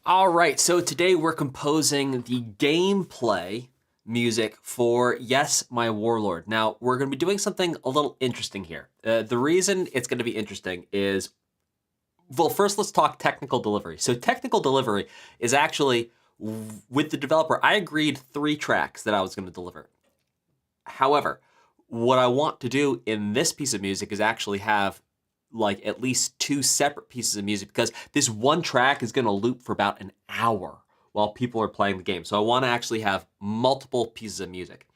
All right, so today we're composing the gameplay music for Yes, My Warlord. Now, we're going to be doing something a little interesting here. The reason it's going to be interesting is, well, first let's talk technical delivery. So technical delivery is actually, with the developer, I agreed 3 tracks that I was going to deliver. However, what I want to do in this piece of music is actually have like at least 2 separate pieces of music, because this one track is going to loop for about an hour while people are playing the game. So I want to actually have multiple pieces of music.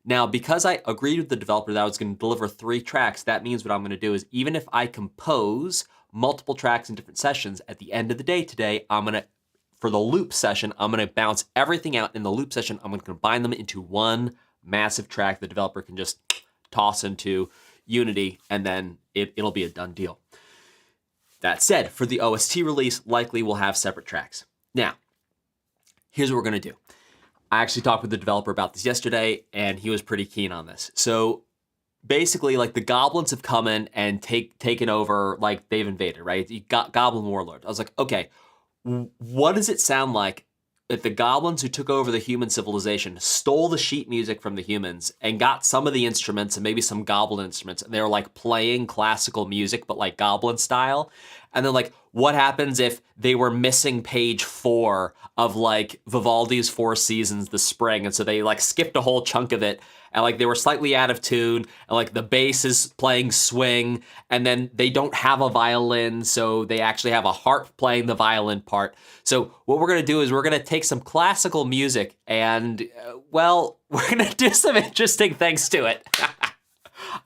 Now, because I agreed with the developer that I was going to deliver 3 tracks, that means what I'm going to do is, even if I compose multiple tracks in different sessions, at the end of the day today, for the loop session, I'm going to bounce everything out in the loop session. I'm going to combine them into one massive track the developer can just toss into Unity, and then it'll be a done deal. That said, for the OST release, likely we'll have separate tracks. Now, here's what we're going to do. I actually talked with the developer about this yesterday, and he was pretty keen on this. So basically, like, the goblins have come in and taken over, like, they've invaded, right? You got Goblin Warlord. I was like, okay, what does it sound like if the goblins who took over the human civilization stole the sheet music from the humans and got some of the instruments and maybe some goblin instruments, and they were like playing classical music but like goblin style? And then, like, what happens if they were missing page 4 of like Vivaldi's Four Seasons, the Spring, and so they like skipped a whole chunk of it, and like they were slightly out of tune, and like the bass is playing swing, and then they don't have a violin, so they actually have a harp playing the violin part. So what we're gonna do is we're gonna take some classical music and, well, we're gonna do some interesting things to it.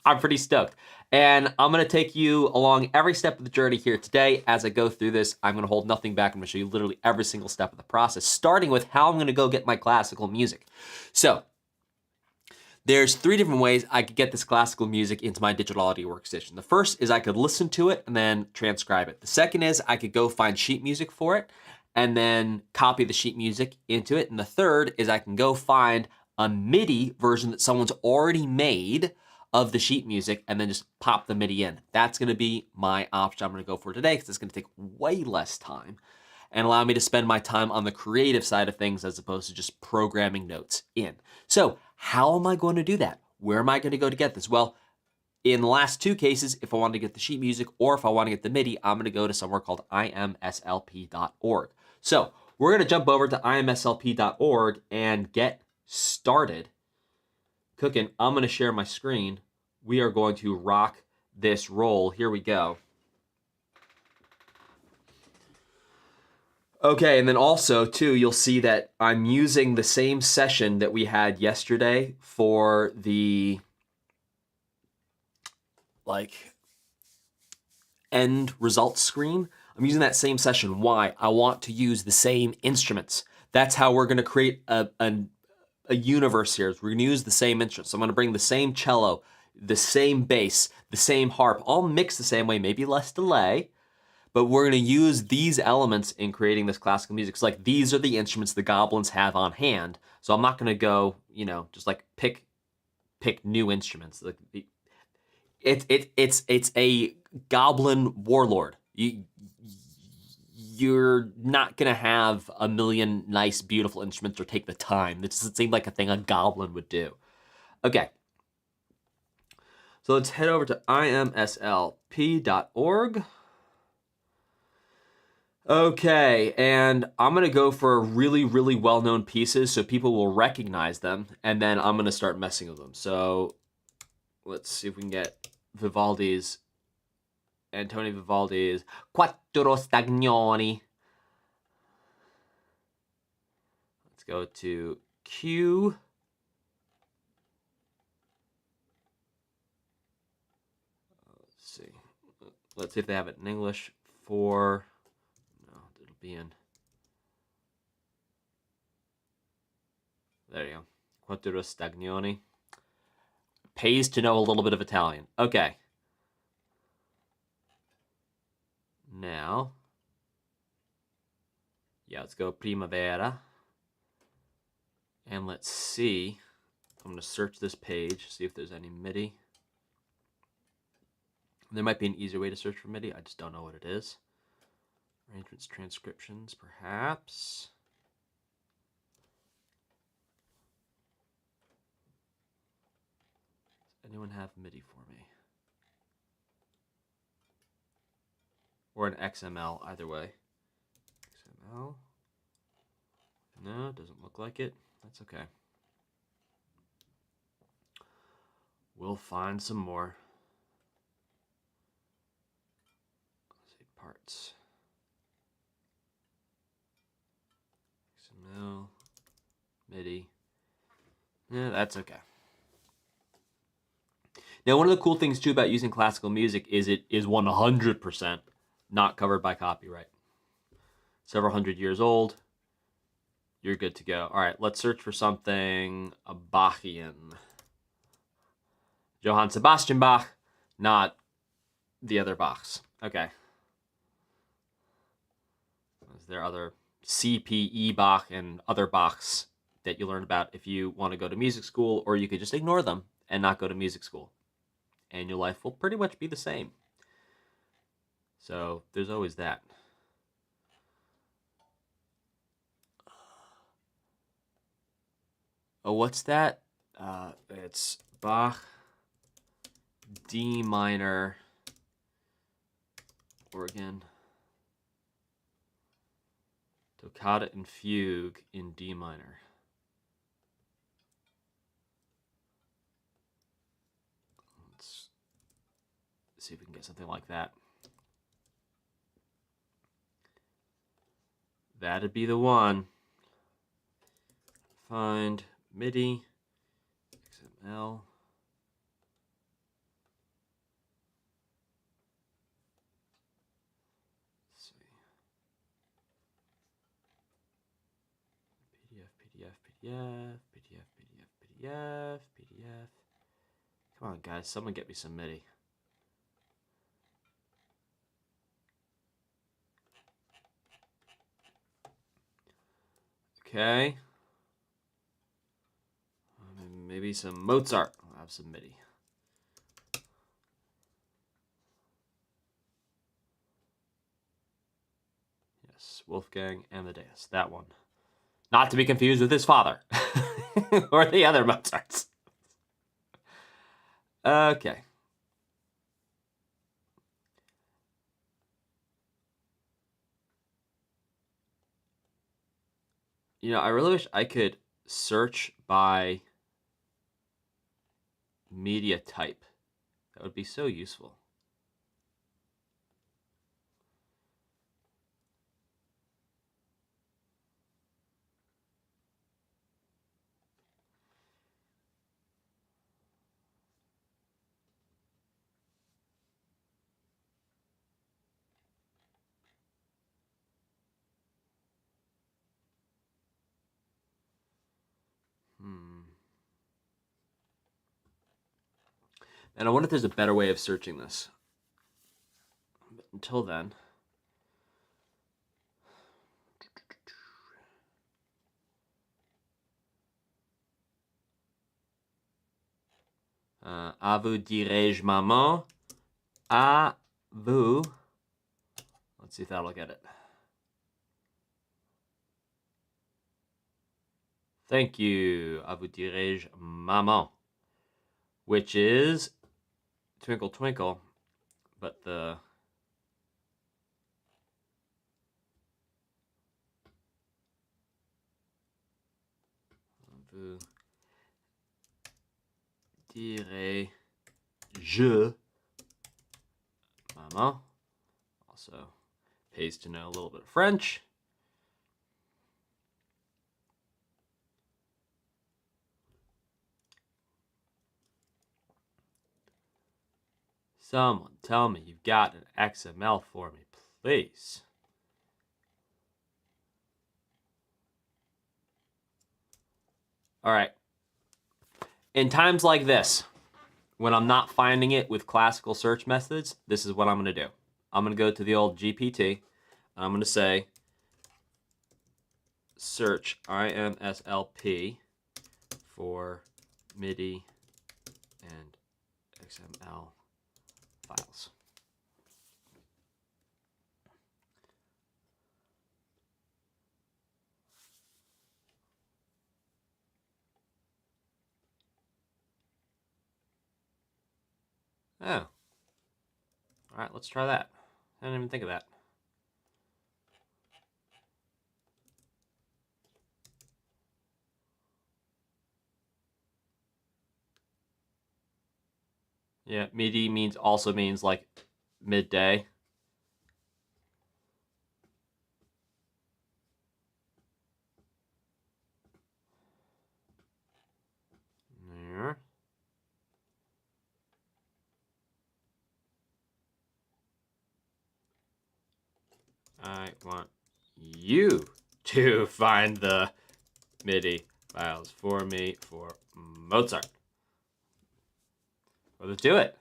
I'm pretty stoked. And I'm going to take you along every step of the journey here today. As I go through this, I'm going to hold nothing back. I'm going to show you literally every single step of the process, starting with how I'm going to go get my classical music. So there's 3 different ways I could get this classical music into my digital audio workstation. The first is I could listen to it and then transcribe it. The second is I could go find sheet music for it and then copy the sheet music into it. And the third is I can go find a MIDI version that someone's already made of the sheet music and then just pop the MIDI in. That's going to be my option I'm going to go for today, because it's going to take way less time and allow me to spend my time on the creative side of things as opposed to just programming notes in. So how am I going to do that? Where am I going to go to get this? Well, in the last 2 cases, if I want to get the sheet music or if I want to get the MIDI, I'm going to go to somewhere called imslp.org. So we're going to jump over to imslp.org and get started cooking. I'm going to share my screen. We are going to rock this roll. Here we go. Okay, and then also, too, you'll see that I'm using the same session that we had yesterday for the, like, end results screen. I'm using that same session. Why? I want to use the same instruments. That's how we're going to create a universe here. We're going to use the same instruments. So I'm going to bring the same cello, the same bass, the same harp, all mixed the same way, maybe less delay, but we're going to use these elements in creating this classical music. So, like, these are the instruments the goblins have on hand. So I'm not going to go, just like pick new instruments. Like, it's a goblin warlord. You're not going to have a million nice, beautiful instruments or take the time. This doesn't seem like a thing a goblin would do. Okay. So let's head over to imslp.org. Okay, and I'm going to go for really, really well-known pieces so people will recognize them, and then I'm going to start messing with them. So let's see if we can get Antonio Vivaldi's Quattro Stagioni. Let's go to Q. Let's see if they have it in English for, no, it'll be in, there you go, Quattro Stagioni. Pays to know a little bit of Italian. Okay. Now, yeah, let's go Primavera. And let's see, I'm going to search this page, see if there's any MIDI. There might be an easier way to search for MIDI. I just don't know what it is. Arrangements, transcriptions, perhaps. Does anyone have MIDI for me? Or an XML, either way. XML. No, doesn't look like it. That's okay. We'll find some more. Let's see, parts. XML. MIDI. Yeah, that's okay. Now, one of the cool things, too, about using classical music is it is 100% not covered by copyright. Several hundred years old. You're good to go. All right, let's search for something Bachian. Johann Sebastian Bach, not the other Bachs. Okay. Is there other CPE Bach and other Bachs that you learn about if you want to go to music school, or you could just ignore them and not go to music school, and your life will pretty much be the same. So there's always that. Oh, what's that? It's Bach, D minor, organ, toccata and fugue in D minor. Let's see if we can get something like that. That'd be the one. Find MIDI, XML. Let's see. PDF. Come on, guys. Someone get me some MIDI. Okay. Maybe some Mozart. I'll have some MIDI. Yes, Wolfgang Amadeus. That one. Not to be confused with his father. Or the other Mozarts. Okay. You know, I really wish I could search by media type. That would be so useful. And I wonder if there's a better way of searching this. But until then, à vous dirai-je maman, à vous. Let's see if that'll get it. Thank you. À vous dirai-je maman, which is Twinkle Twinkle, but the vous dirai-je maman also pays to know a little bit of French. Someone tell me you've got an XML for me, please. All right. In times like this, when I'm not finding it with classical search methods, this is what I'm going to do. I'm going to go to the old GPT, and I'm going to say search IMSLP for MIDI and XML files. Oh. All right, let's try that. I didn't even think of that. Yeah, midi also means like midday. There. I want you to find the MIDI files for me for Mozart. Well, let's do it.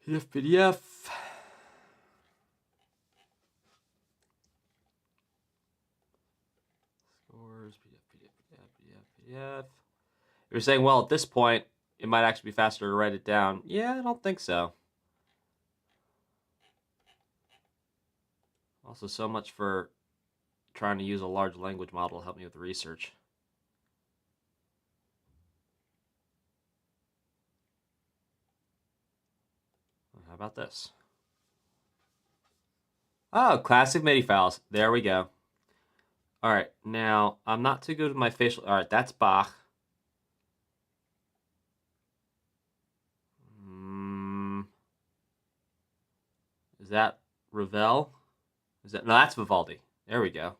PDF. Scores, PDF. You're saying, well, at this point, it might actually be faster to write it down. Yeah, I don't think so. Also, so much for trying to use a large language model to help me with research. How about this? Oh, classic MIDI files. There we go. All right, now I'm not too good with my facial. All right, that's Bach. Is that Ravel? Is that no? That's Vivaldi. There we go.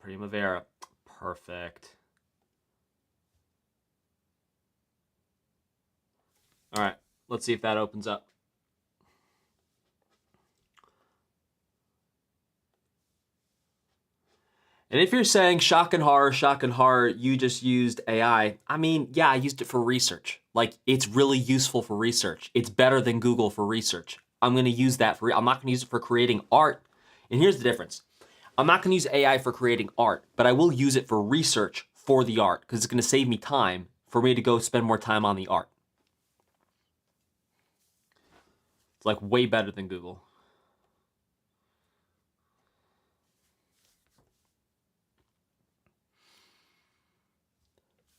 Primavera. Perfect. All right, let's see if that opens up. And if you're saying shock and horror, you just used AI. I mean, yeah, I used it for research. Like, it's really useful for research. It's better than Google for research. I'm going to use that I'm not going to use it for creating art. And here's the difference. I'm not going to use AI for creating art, but I will use it for research for the art because it's going to save me time for me to go spend more time on the art. It's like way better than Google.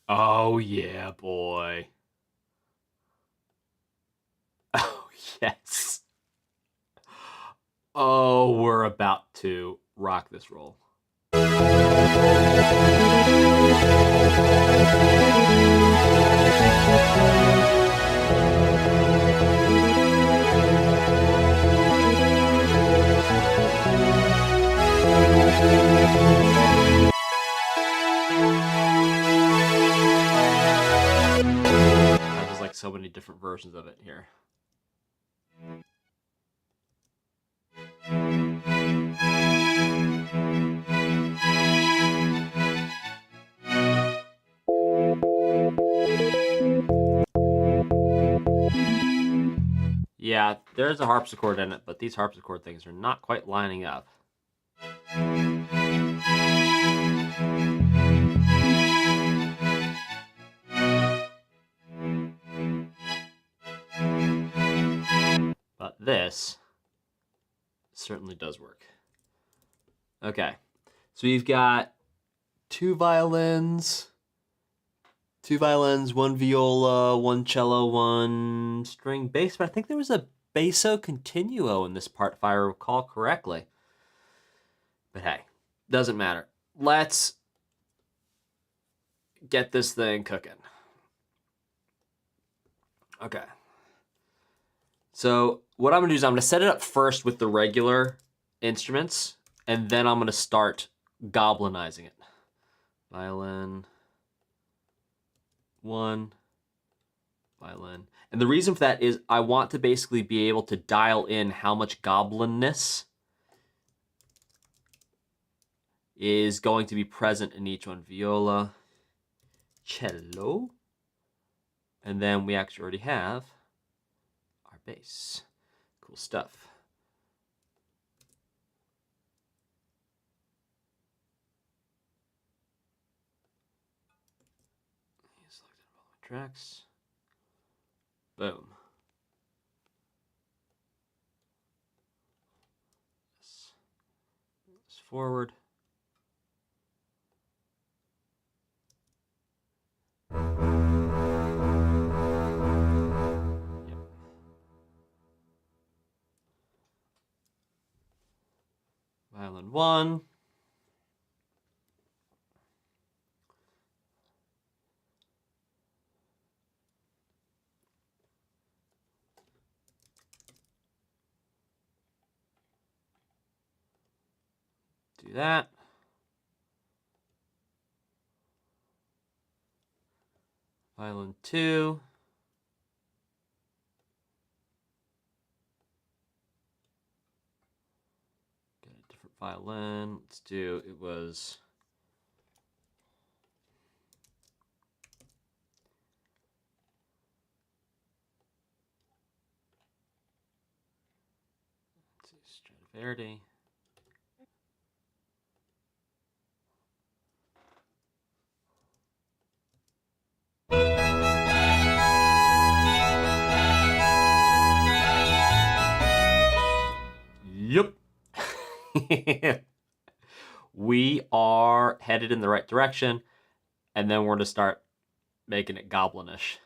Oh, yeah, boy. Oh, yes. Oh, we're about to rock this roll. There's like so many different versions of it here. Yeah, there's a harpsichord in it, but these harpsichord things are not quite lining up. But this certainly does work. Okay, so we've got two violins, one viola, one cello, one string bass, but I think there was a basso continuo in this part, if I recall correctly. But hey, doesn't matter. Let's get this thing cooking. Okay. So what I'm going to do is I'm going to set it up first with the regular instruments, and then I'm going to start goblinizing it. Violin, one, violin. And the reason for that is I want to basically be able to dial in how much goblinness is going to be present in each one. Viola, cello, and then we actually already have our bass. Cool stuff. tracks. Boom. This forward. Yep. Violin 1. Do that. Violin 2. Get a different violin. Let's do, it was... Let's see, Stradivari. Yep. We are headed in the right direction, and then we're going to start making it goblinish.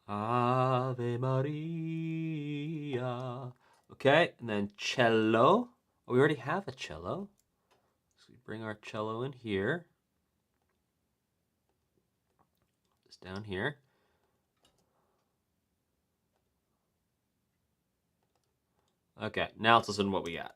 Ave Maria. Okay, and then cello. Oh, we already have a cello. So we bring our cello in here. It's down here. Okay, now let's listen to what we got.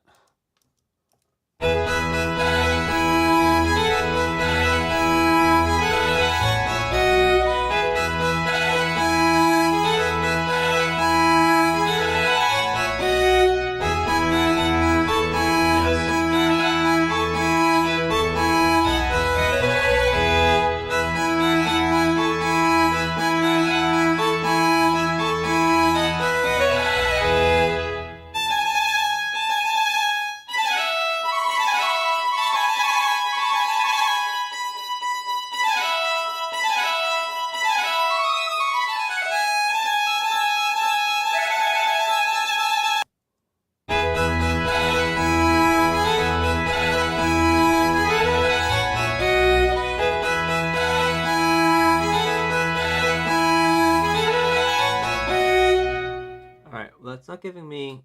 It's not giving me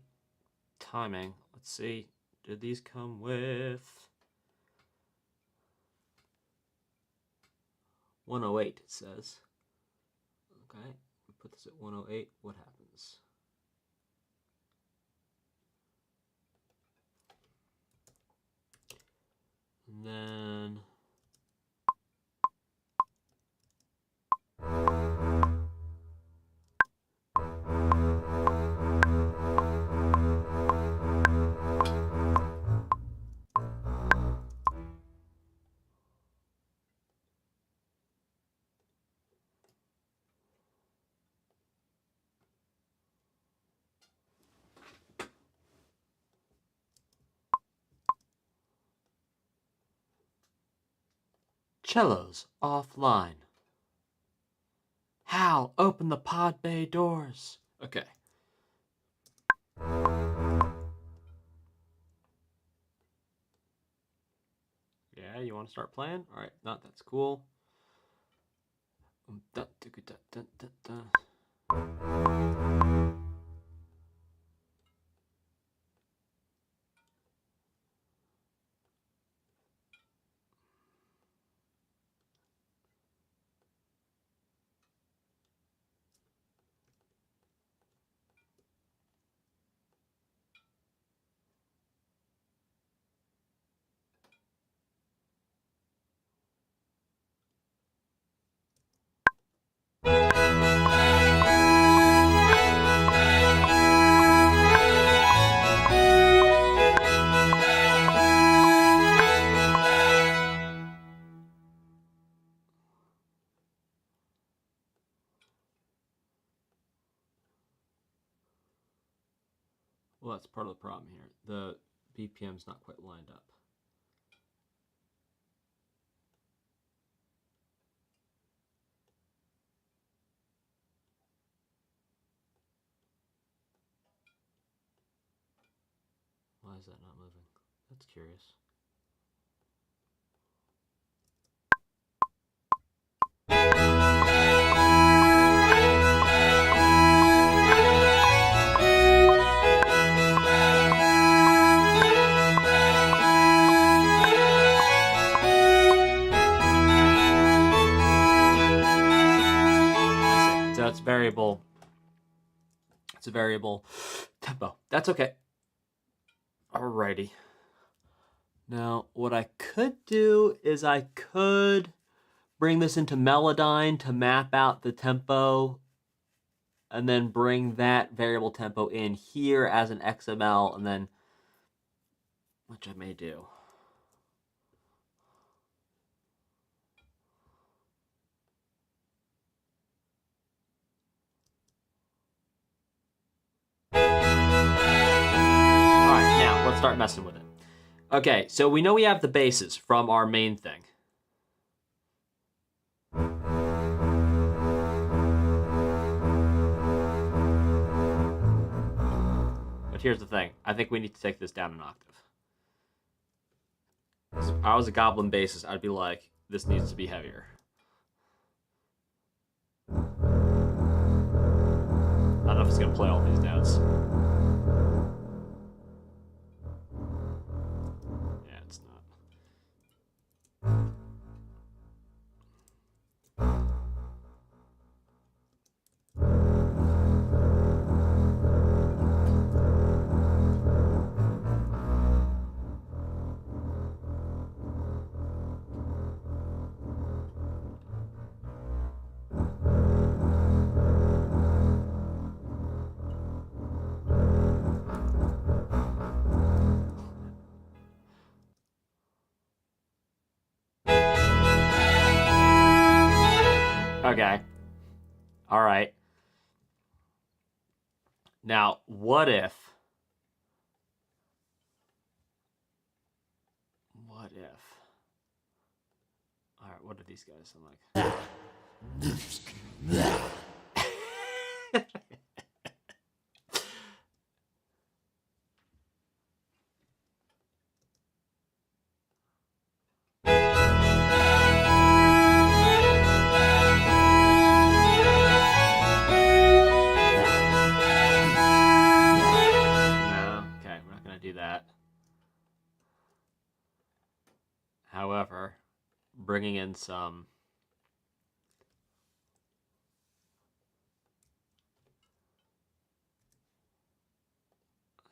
timing. Let's see. Did these come with 108? It says. Okay, we put this at 108. What happens? And then cellos offline. Hal, open the pod bay doors. Okay. Yeah, you want to start playing? All right, not that's cool. Well, that's part of the problem here. The BPM's not quite lined up. Why is that not moving? That's curious. So it's variable. It's a variable tempo. That's okay. Alrighty. Now, what I could do is I could bring this into Melodyne to map out the tempo and then bring that variable tempo in here as an XML, and then, which I may do. Let's start messing with it. Okay, so we know we have the basses from our main thing. But here's the thing. I think we need to take this down an octave. If I was a Goblin bassist, I'd be like, this needs to be heavier. I don't know if it's going to play all these notes. It's not. Okay. All right. Now, what if... All right, what do these guys sound like? However, bringing in some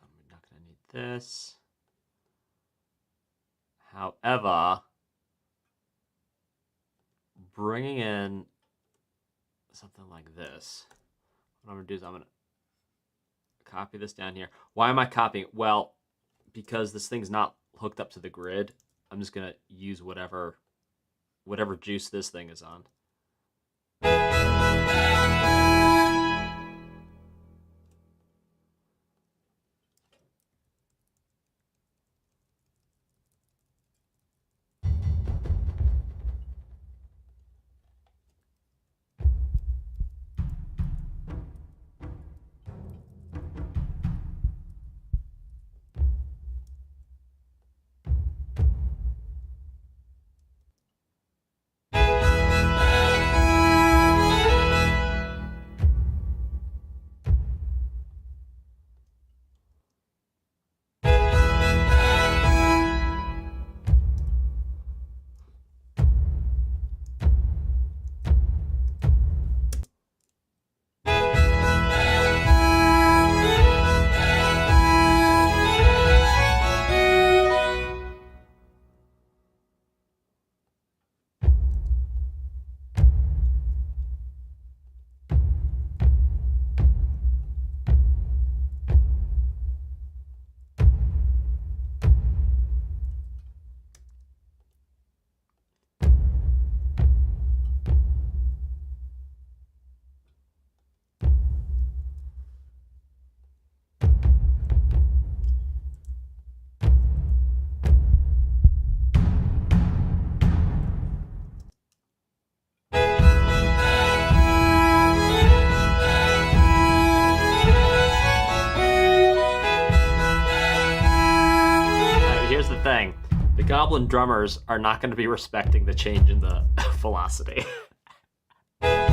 I'm not going to need this. However, bringing in something like this, what I'm going to do is I'm going to copy this down here. Why am I copying it? Well, because this thing's not hooked up to the grid, I'm just going to use whatever juice this thing is on. the thing. The goblin drummers are not going to be respecting the change in the velocity. I'm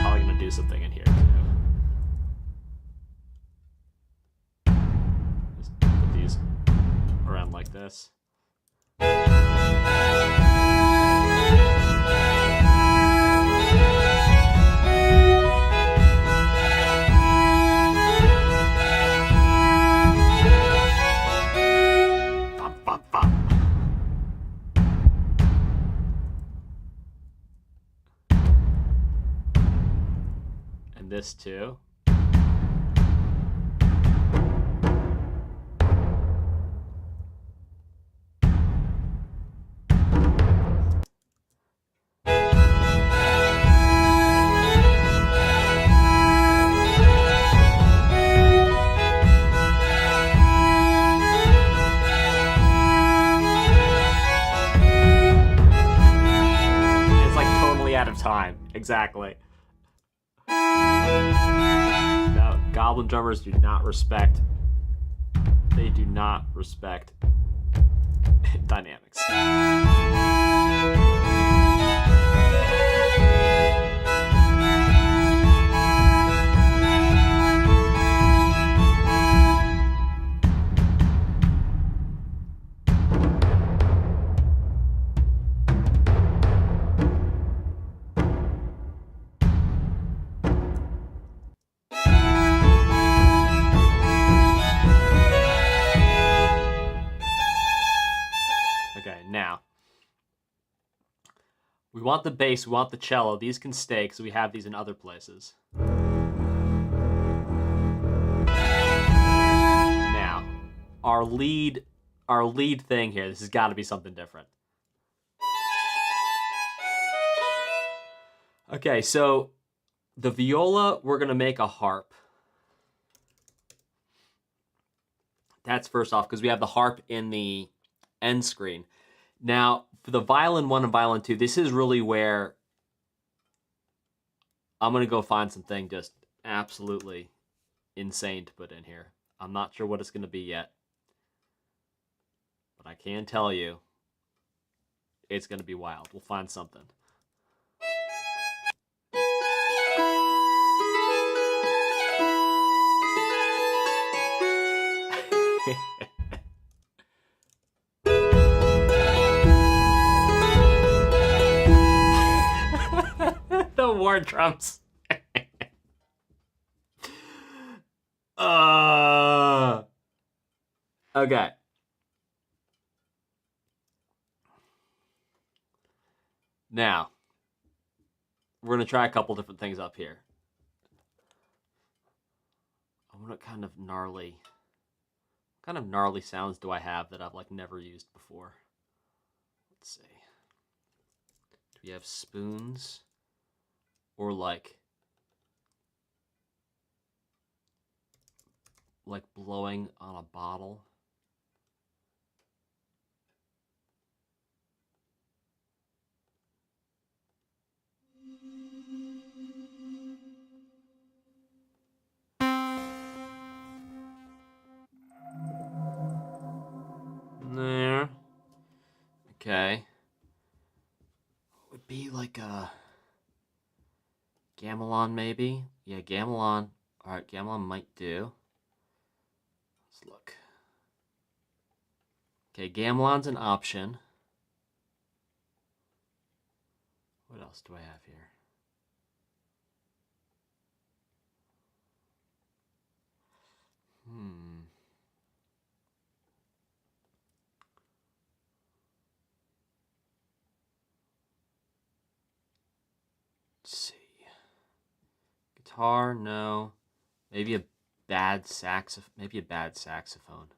probably going to do something in here too. Just put these around like this. And this too. Out of time. Exactly. No, goblin drummers do not respect. They do not respect dynamics. Now, we want the bass, we want the cello. These can stay because we have these in other places. Now, our lead thing here, this has got to be something different. Okay, so the viola, we're going to make a harp. That's first off, because we have the harp in the end screen. Now, for the violin 1 and violin 2, this is really where I'm going to go find something just absolutely insane to put in here. I'm not sure what it's going to be yet. But I can tell you, it's going to be wild. We'll find something. The war drums. Okay. Now, we're going to try a couple different things up here. I want to kind of gnarly sounds do I have that I've like never used before? Let's see. Do we have spoons? Or like blowing on a bottle? There. Okay. Would be like a gamelan, maybe? Yeah, gamelan. Alright, gamelan might do. Let's look. Okay, gamelan's an option. What else do I have here? Let's see. Guitar, no. Maybe a bad saxophone. Maybe a bad saxophone.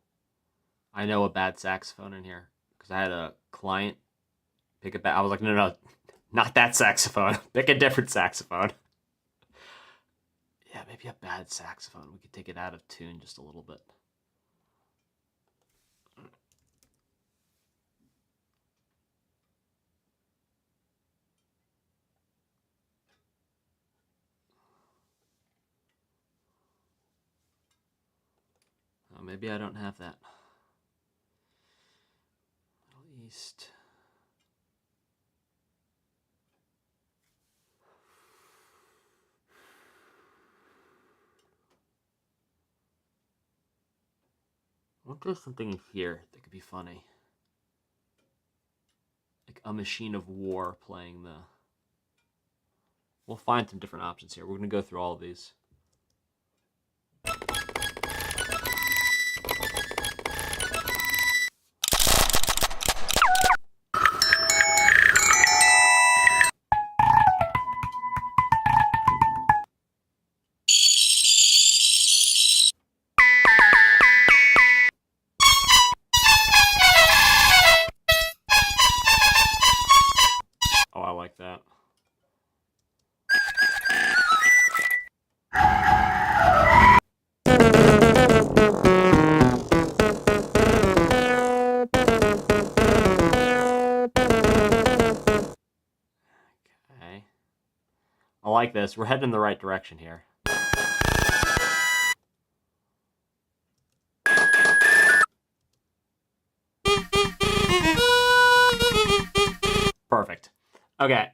I know a bad saxophone in here because I had a client pick a bad. I was like, no, not that saxophone. Pick a different saxophone. Yeah, maybe a bad saxophone. We could take it out of tune just a little bit. Oh, maybe I don't have that. Middle East. I wonder if there's something in here that could be funny. Like a machine of war playing the... We'll find some different options here. We're going to go through all of these. Oh, I like that. Okay. I like this. We're heading in the right direction here. Perfect. Okay.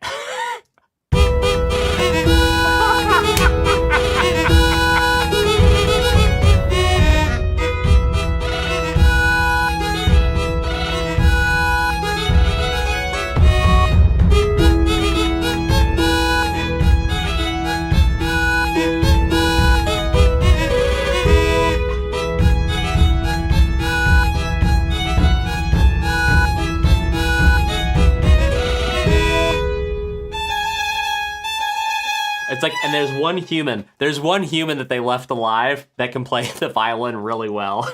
It's like, and there's one human that they left alive that can play the violin really well.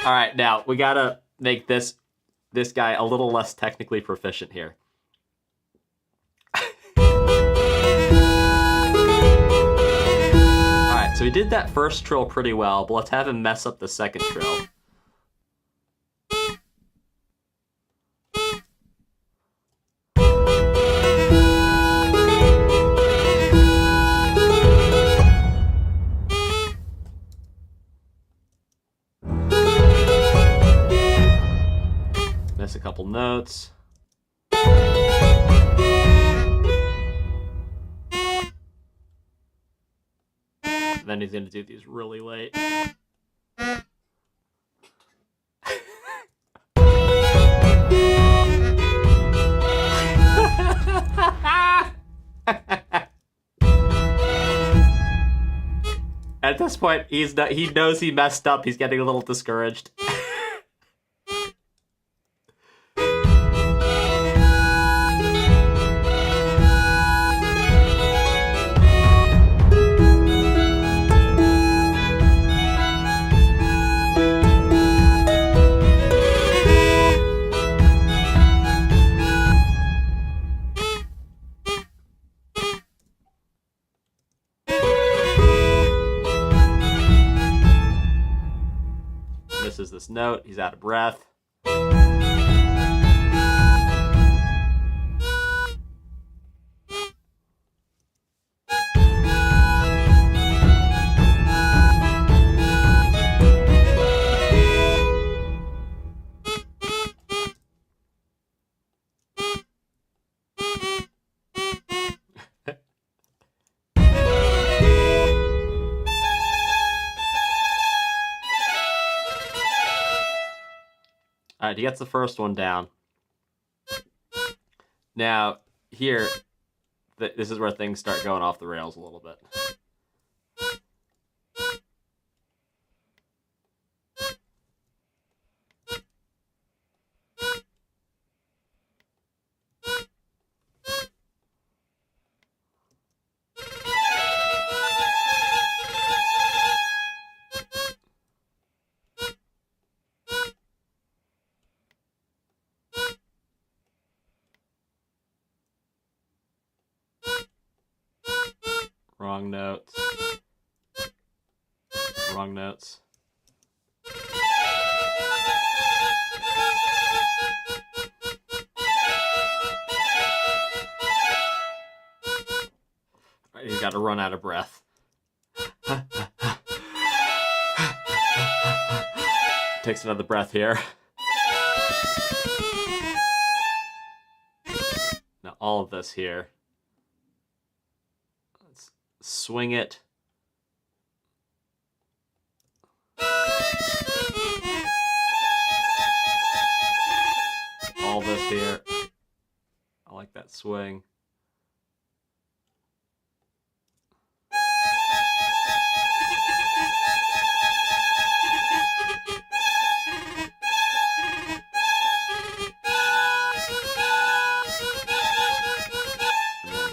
All right, now we gotta make this guy a little less technically proficient here. All right, so he did that first trill pretty well, but let's have him mess up the second trill. Miss a couple notes. Then he's gonna do these really late. At this point, he knows he messed up. He's getting a little discouraged. Misses this note. He's out of breath. All right, he gets the first one down. Now, here, this is where things start going off the rails a little bit. Wrong notes. Wrong notes. Right, he's got to run out of breath. Takes another breath here. Now all of this here. Let's swing it. All this here. I like that swing.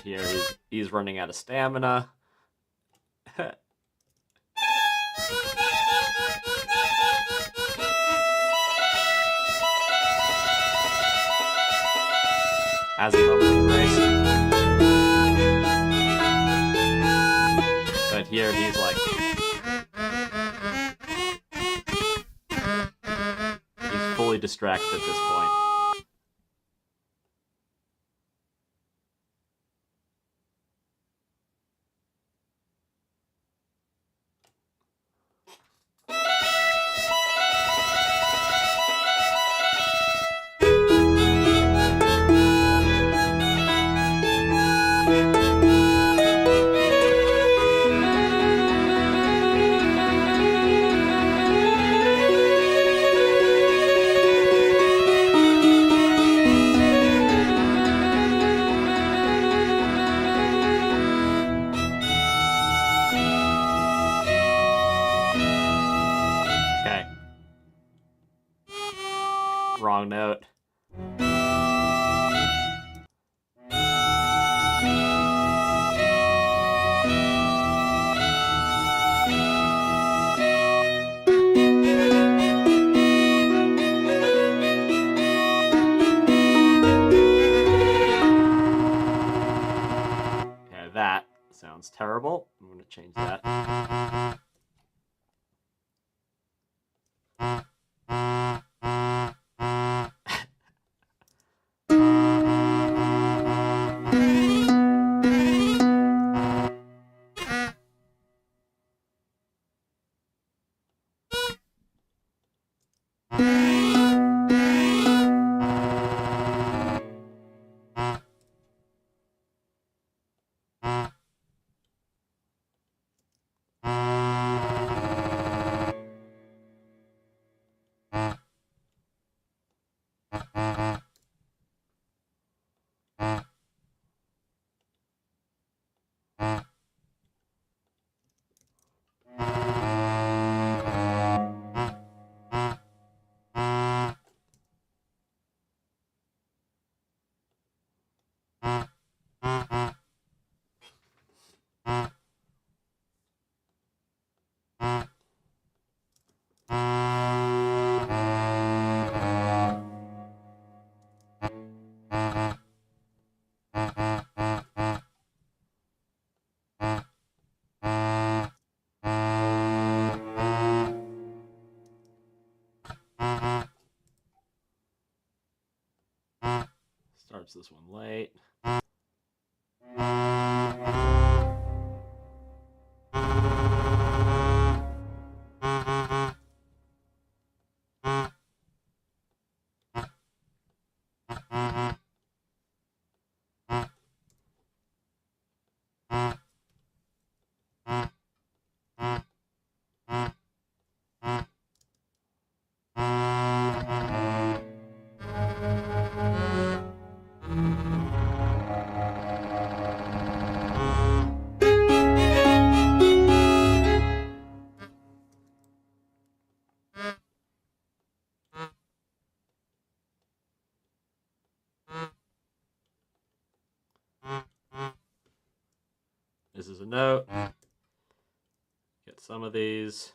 Here he's running out of stamina. As he levels the race. But here he's like, he's fully distracted at this point. Wrong note. Okay, that sounds terrible. I'm going to change that. Starts this one late. This is a note. Get some of these.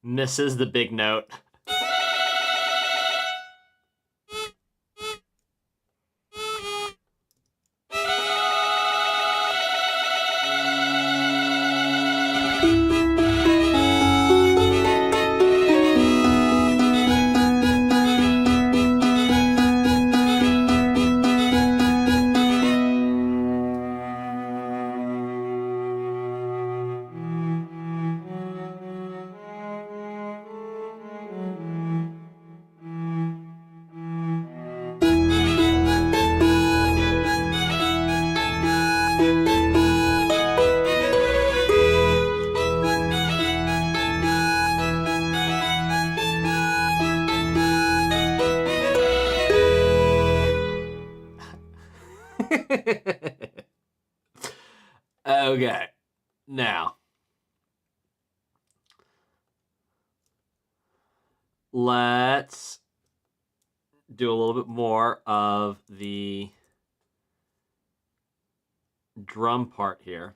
Misses the big note. Okay, now let's do a little bit more of the drum part here.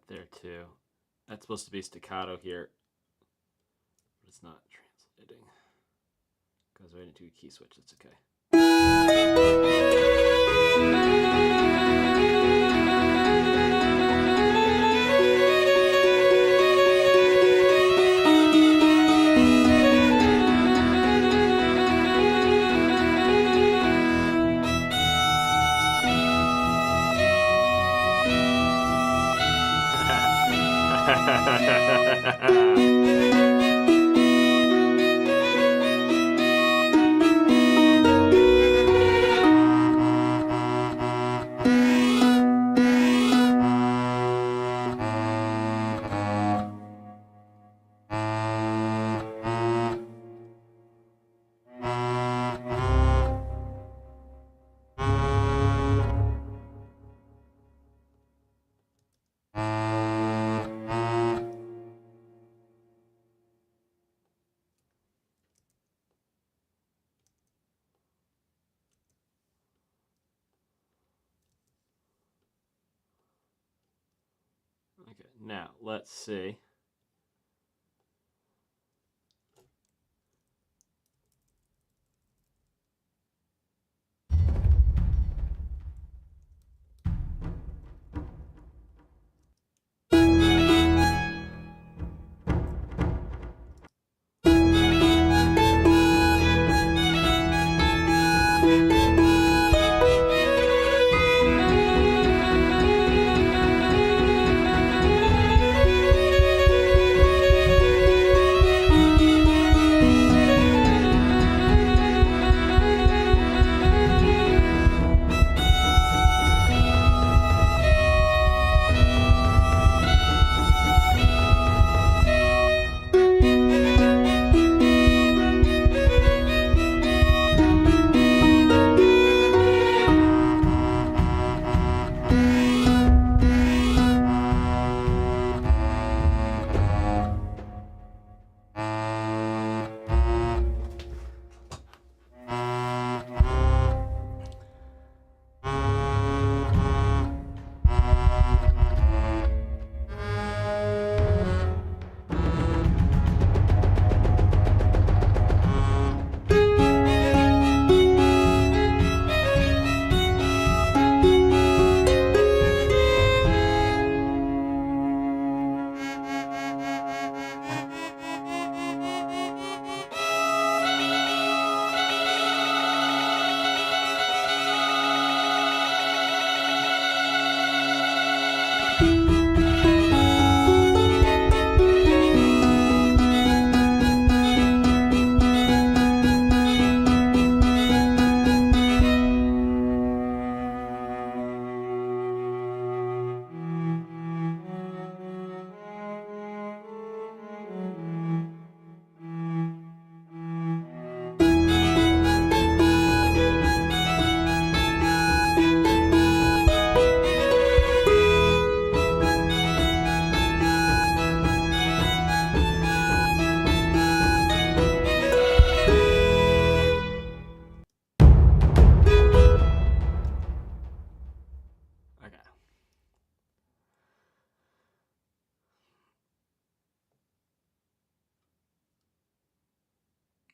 There too. That's supposed to be staccato here, but it's not translating. Goes right into a key switch. That's okay. Okay, now let's see.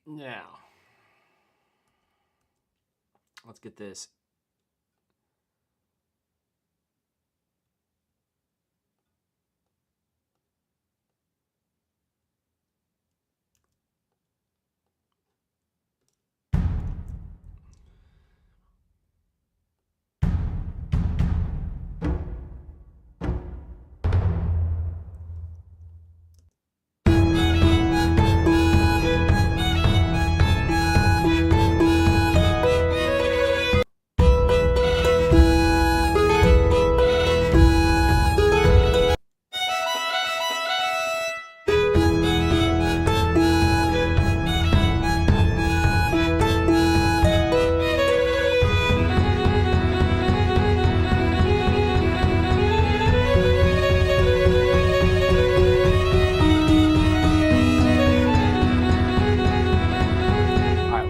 Now, let's get this.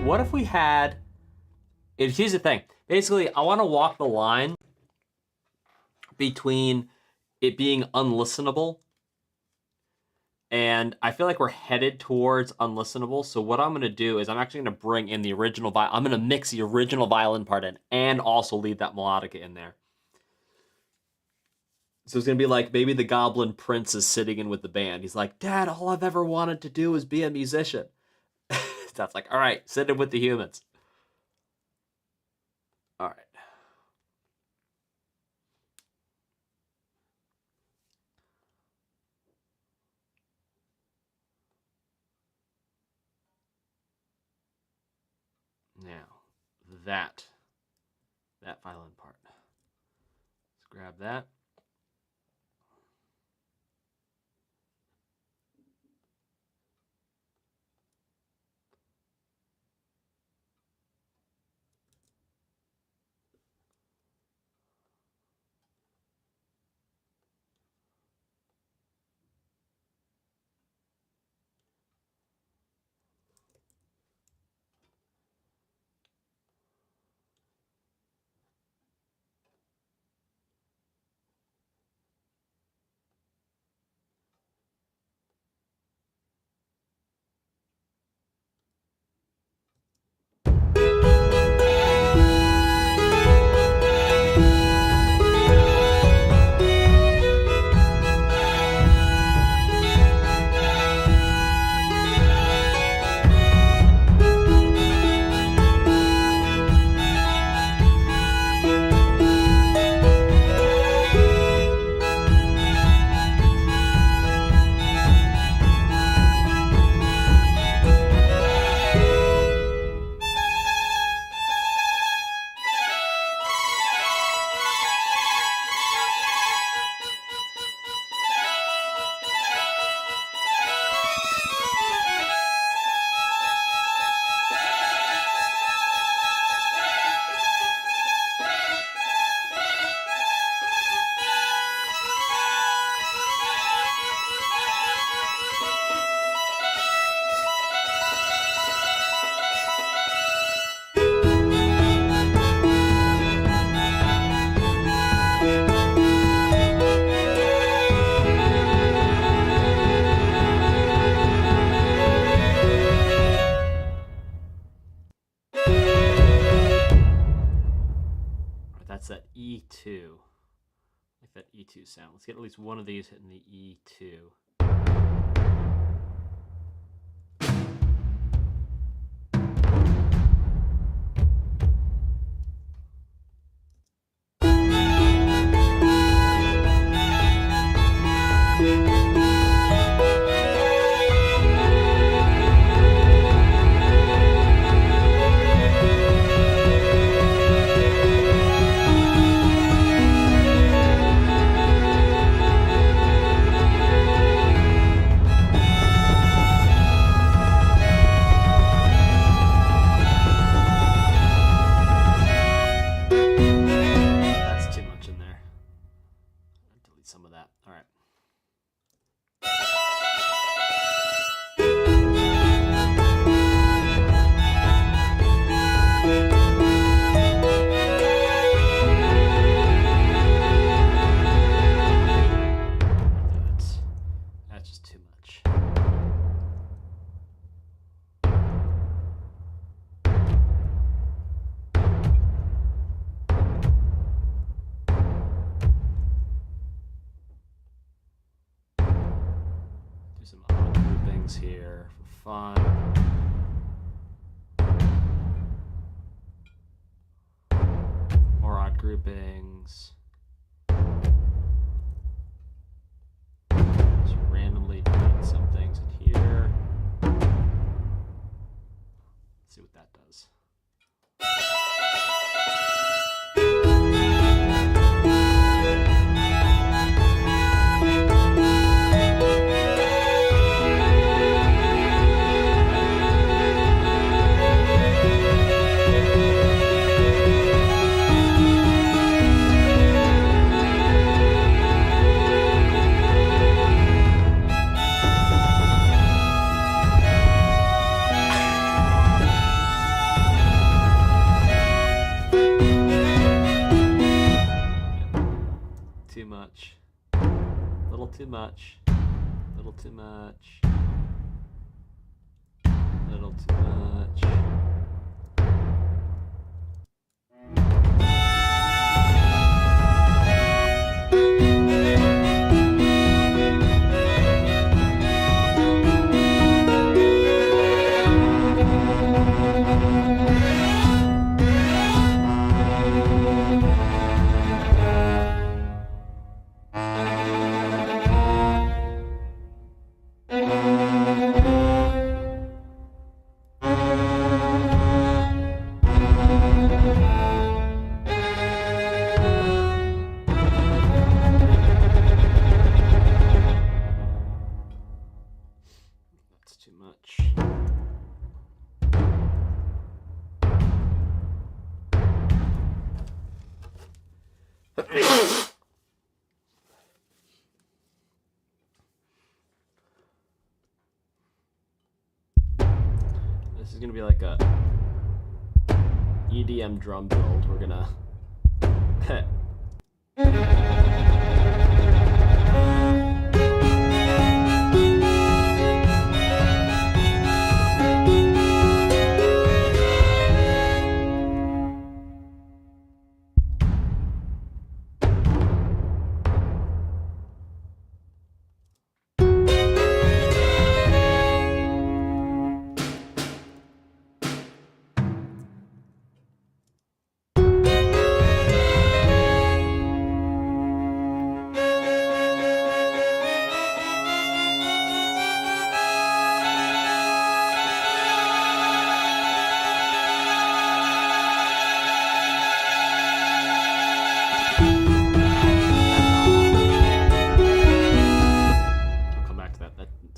What if we had... Here's the thing. Basically, I want to walk the line between it being unlistenable, and I feel like we're headed towards unlistenable. So what I'm going to do is I'm actually going to bring in the original violin. I'm going to mix the original violin part in and also leave that melodica in there. So it's going to be like maybe the Goblin Prince is sitting in with the band. He's like, Dad, all I've ever wanted to do is be a musician. That's like, all right, sit in with the humans. All right. Now, that violin part. Let's grab that. That's that E2. Like that E2 sound. Let's get at least one of these hitting the E2. groupings here for fun. More odd groupings. Just randomly doing some things in here. Let's see what that does. Too much. Little too much. Little too much. Little too much. That's too much. This is gonna be like a EDM drum build. We're gonna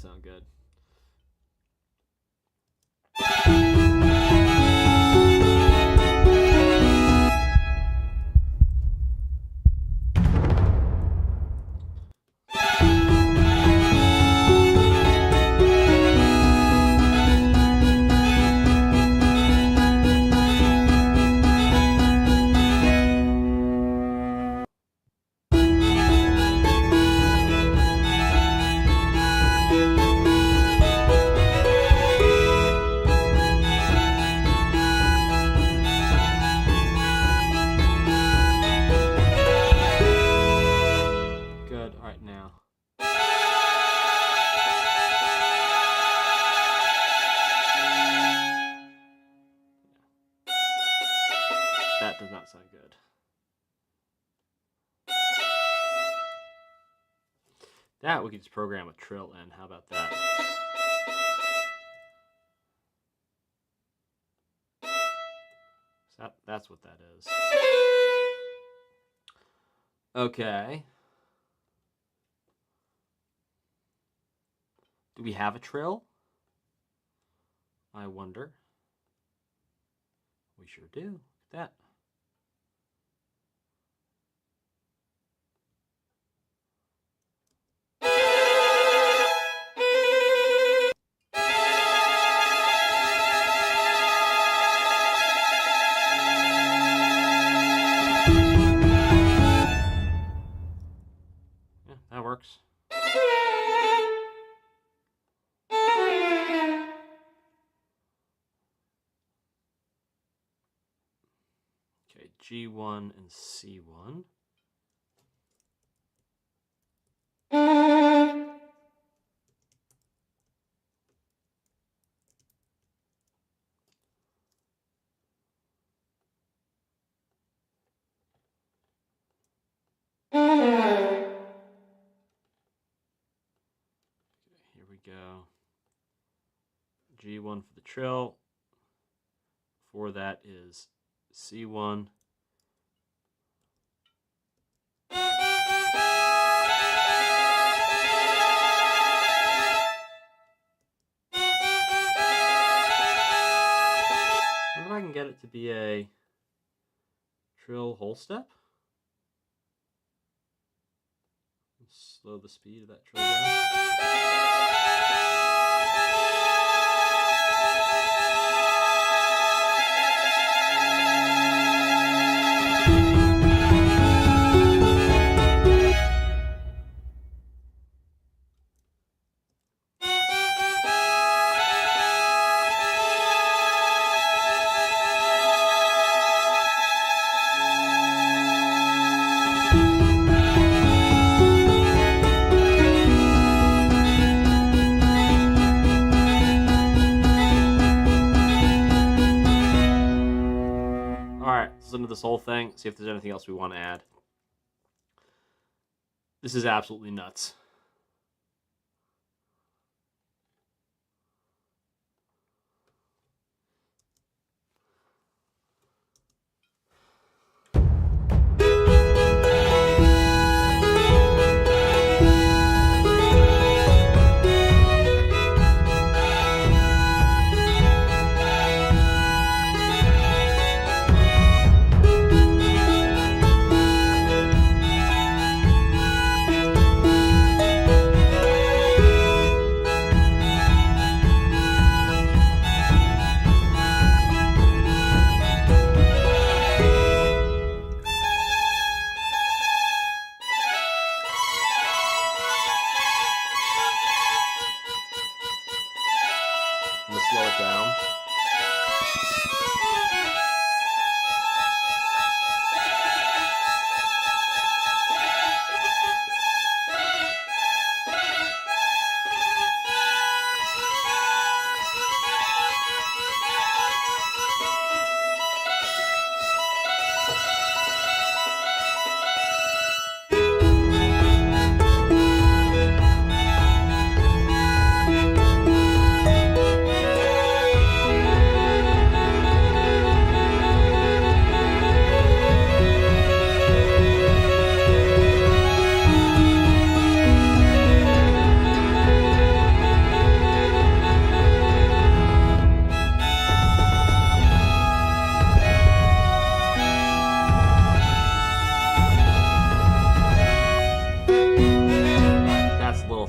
sound good. That does not sound good. That we could just program a trill in. How about that? So that's what that is. Okay. Do we have a trill? I wonder. We sure do. Look at that. Yeah, that works. Okay, G1 and C1. go. G1 for the trill. Before that is C1. I wonder if I can get it to be a trill whole step. Slow the speed of that trill down. Listen to this whole thing, see if there's anything else we want to add. This is absolutely nuts. I'm going to slow it down.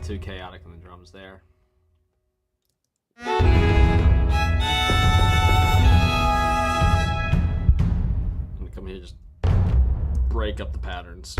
Too chaotic in the drums there. I'm gonna come here and just break up the patterns.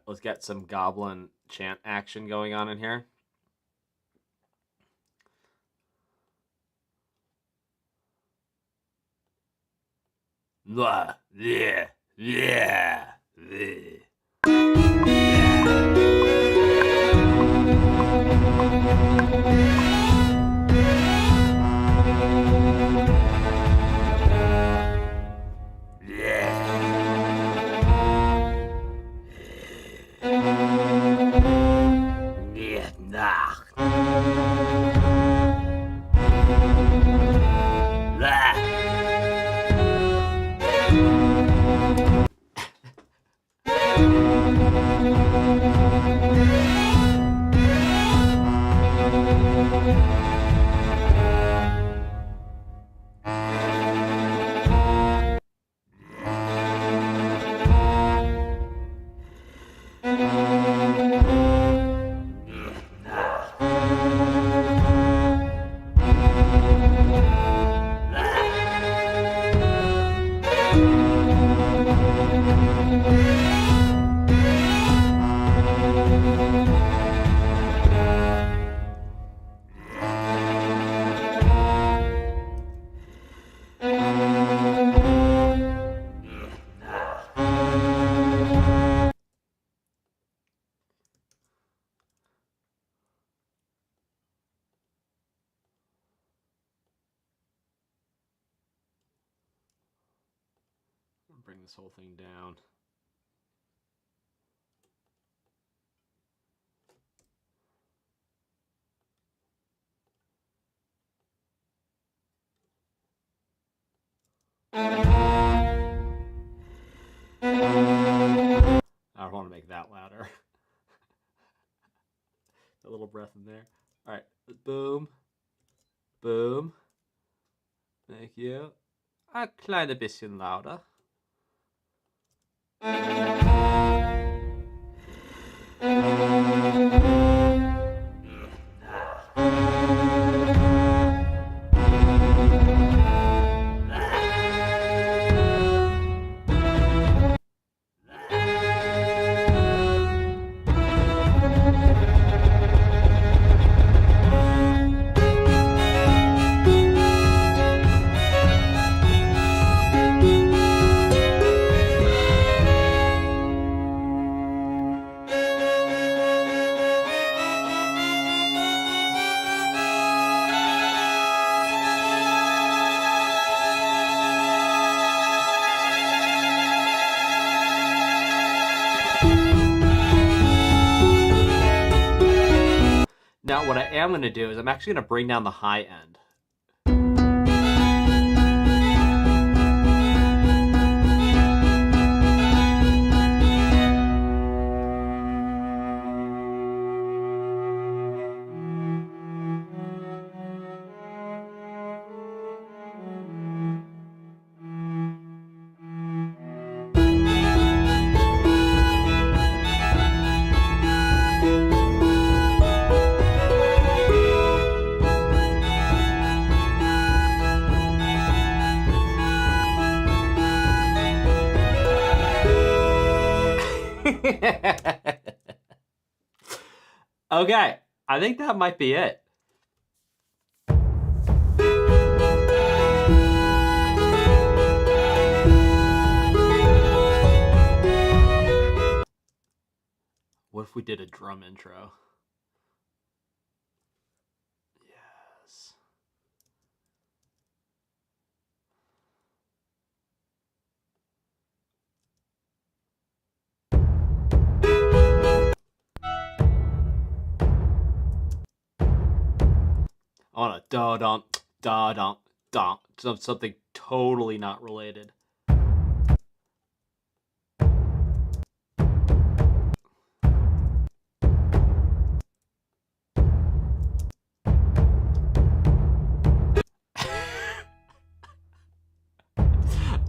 Let's get some goblin chant action going on in here. Yeah, yeah, yeah. bring this whole thing down. I don't want to make that louder. A little breath in there. All right, boom, boom. Thank you. A kleine bisschen louder. Now, what I am going to do is I'm actually going to bring down the high end. Okay, I think that might be it. What if we did a drum intro? Yes. I want a da-dum, da-dum, dum, something totally not related.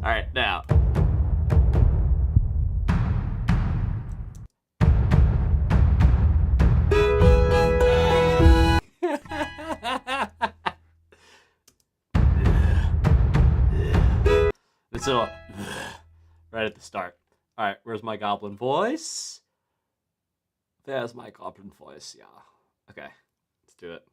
All right, now. It's a right at the start. All right, where's my goblin voice? There's my goblin voice, yeah. Okay, let's do it.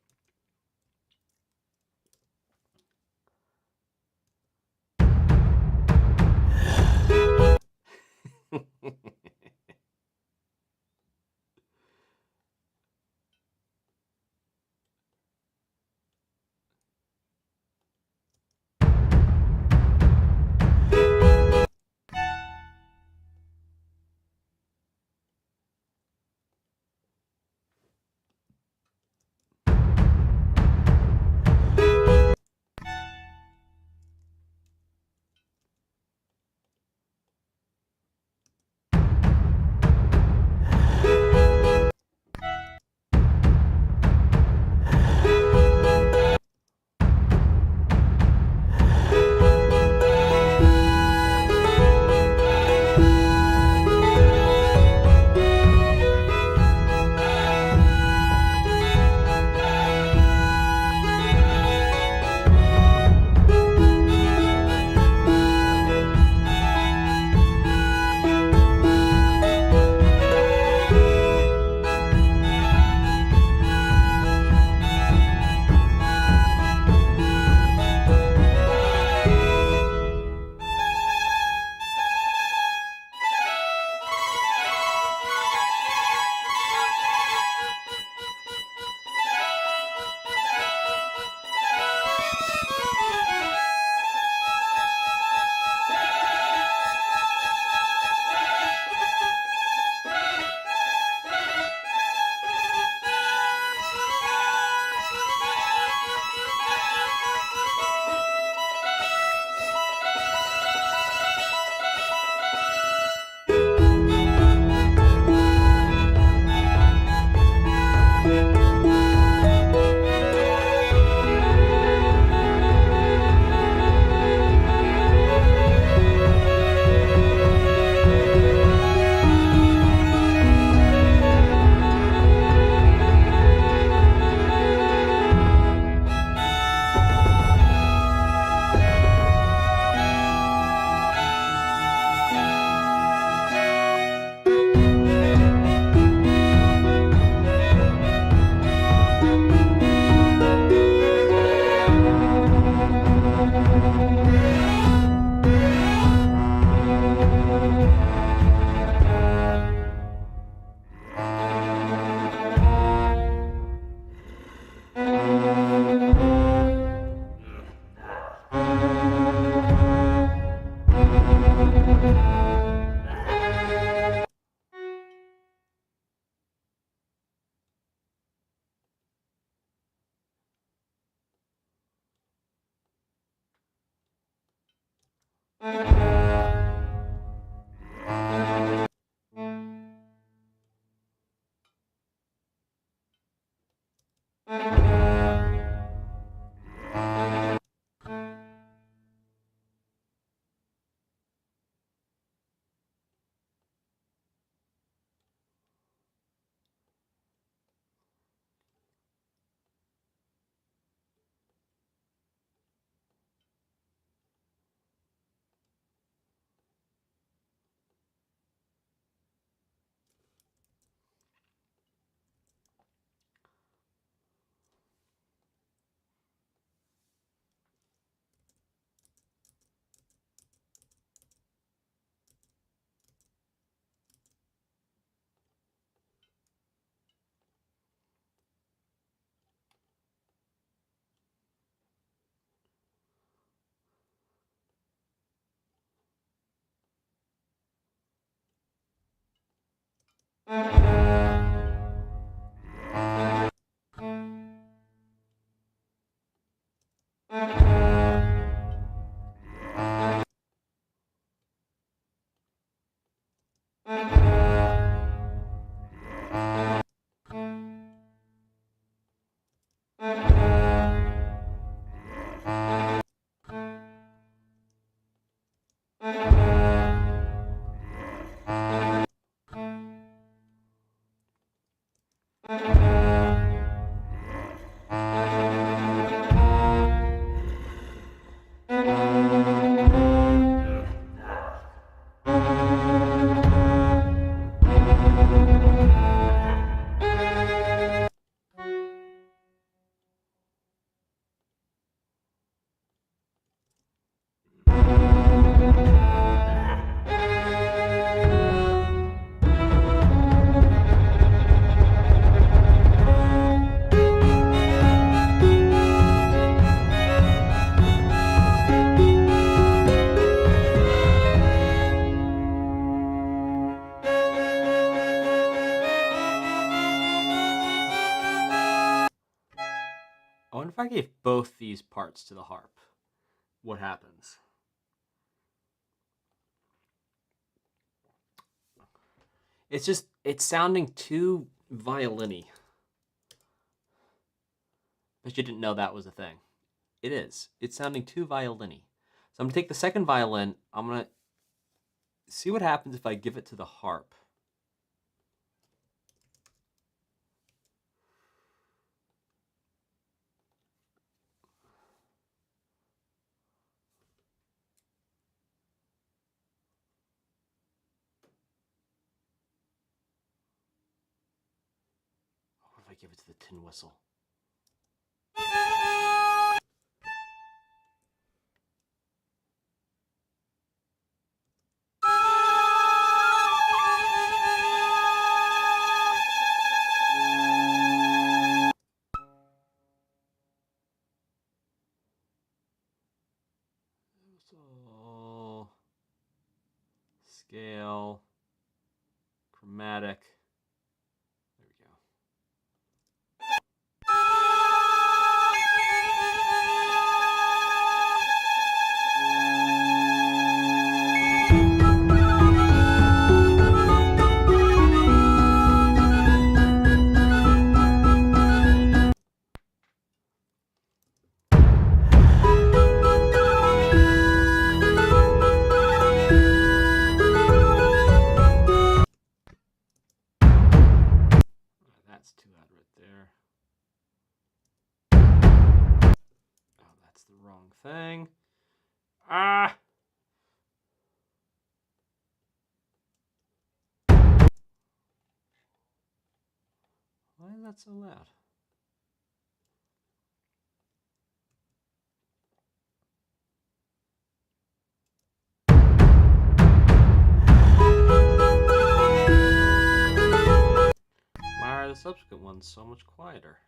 I wonder if I gave both these parts to the harp, what happens? It's sounding too violin-y. But you didn't know that was a thing. It is. It's sounding too violin-y. So I'm going to take the second violin. I'm going to see what happens if I give it to the harp. What if I give it to the tin whistle? So, scale, chromatic. There we go. That's too loud right there. Oh, that's the wrong thing. Ah! Why is that so loud? Why are the subsequent ones so much quieter?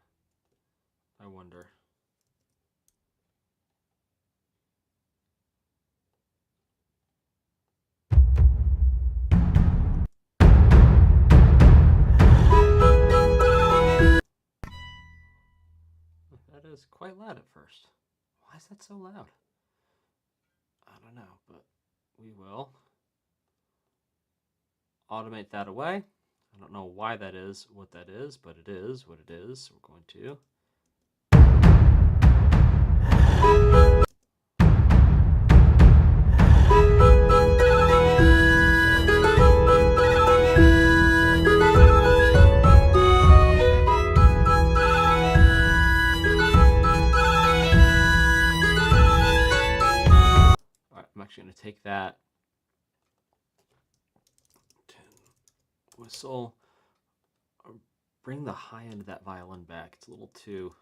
I wonder. That is quite loud at first. Why is that so loud? I don't know, but we will automate that away. I don't know why that is what that is, but it is what it is. We're going to I'm actually going to take that whistle, bring the high end of that violin back. It's a little too...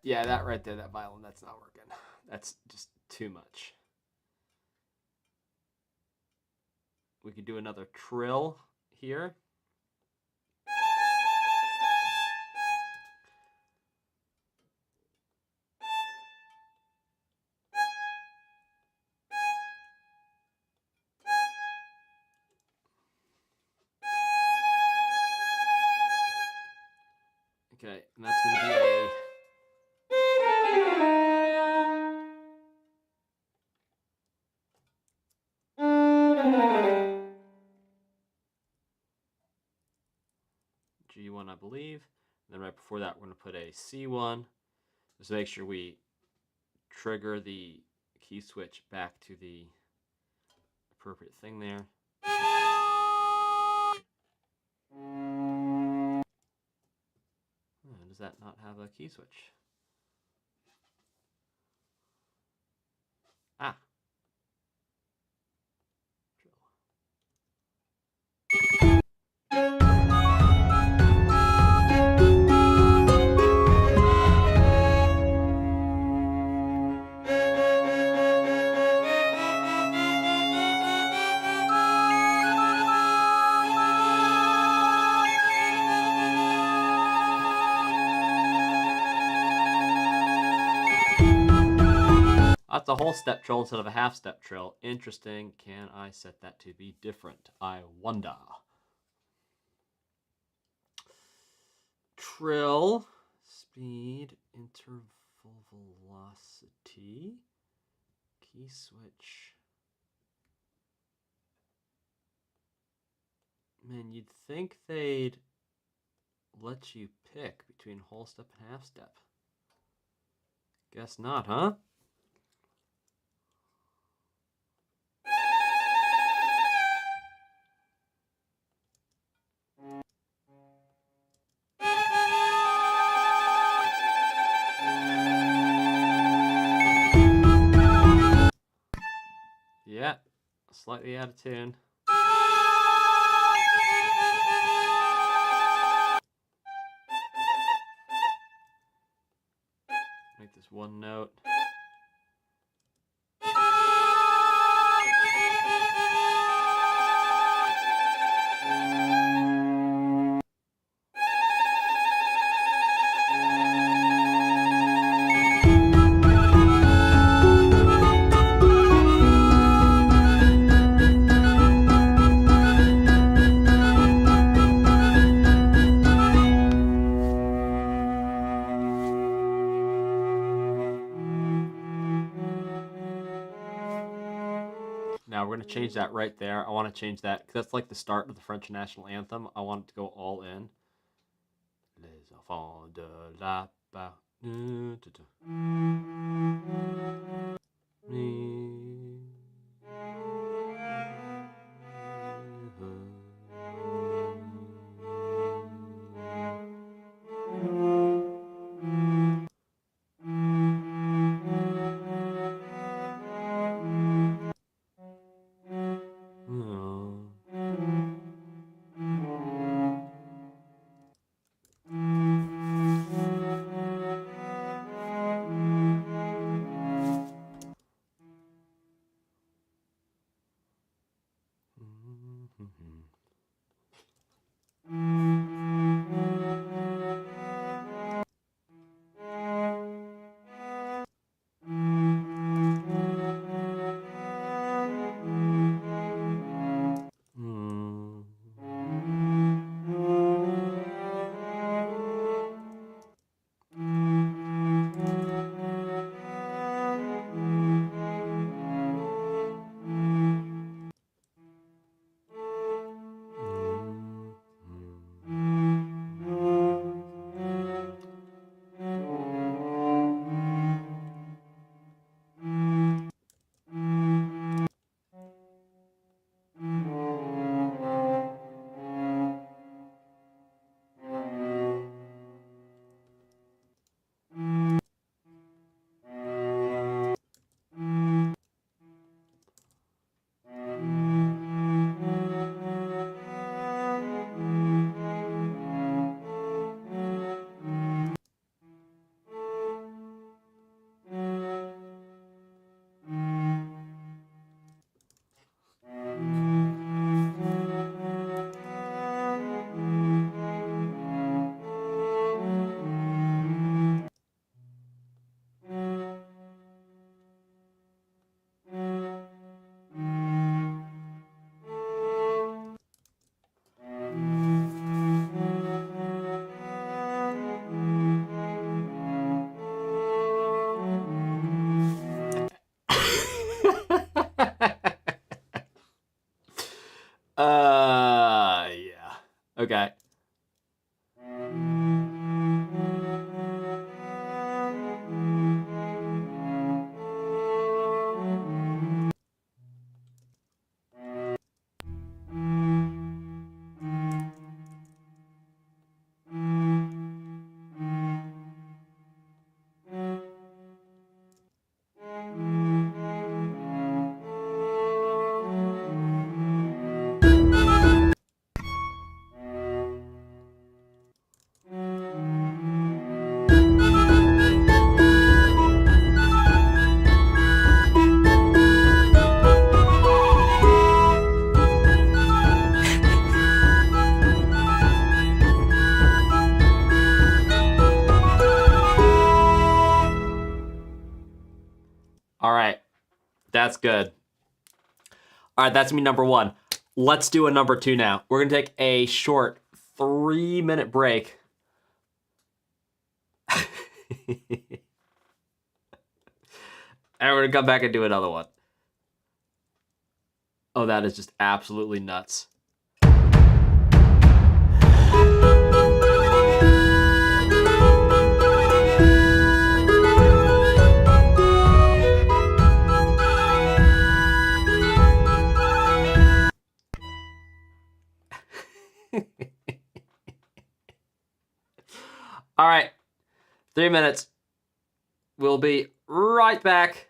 Yeah, that right there, that violin, that's not working. That's just too much. We could do another trill here. Okay, and that's going to be a... G1, I believe. And then right before that, we're going to put a C1. Just make sure we trigger the key switch back to the appropriate thing there. Does that not have a key switch? Ah. that's a whole step trill instead of a half step trill. Interesting. Can I set that to be different? I wonder. Trill, speed, interval velocity, key switch. Man, you'd think they'd let you pick between whole step and half step. Guess not, huh? Yeah, slightly out of tune. Make this one note. Now we're going to change that right there. I want to change that because that's like the start of the French national anthem. I want it to go all in. Les enfants de la pa. That's good. All right, that's me number 1. Let's do a number 2 now. We're going to take a short 3-minute break. And we're going to come back and do another one. Oh, that is just absolutely nuts. All right, 3 minutes. We'll be right back.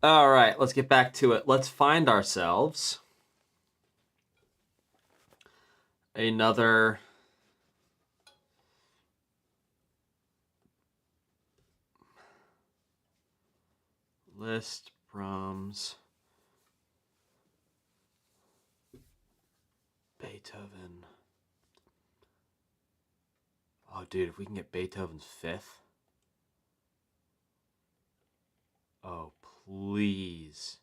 All right, let's get back to it. Let's find ourselves another list Brahms, Beethoven. Oh, dude, if we can get Beethoven's 5th. Oh, please.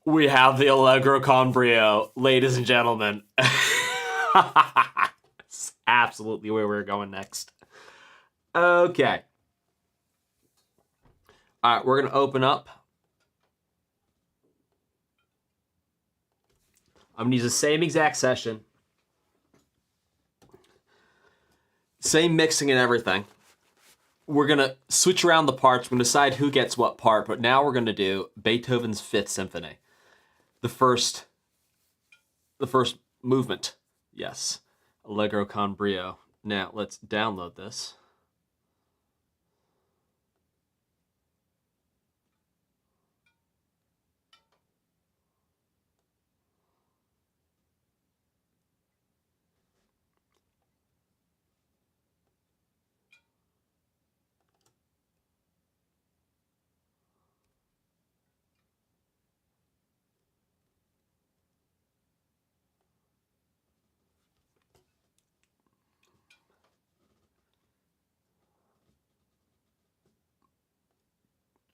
We have the Allegro con Brio, ladies and gentlemen. It's absolutely where we're going next. Okay. All right, we're going to open up. I'm going to use the same exact session. Same mixing and everything. We're going to switch around the parts. We're going to decide who gets what part, but now we're going to do Beethoven's 5th Symphony. The first movement. Yes. Allegro con Brio. Now, let's download this.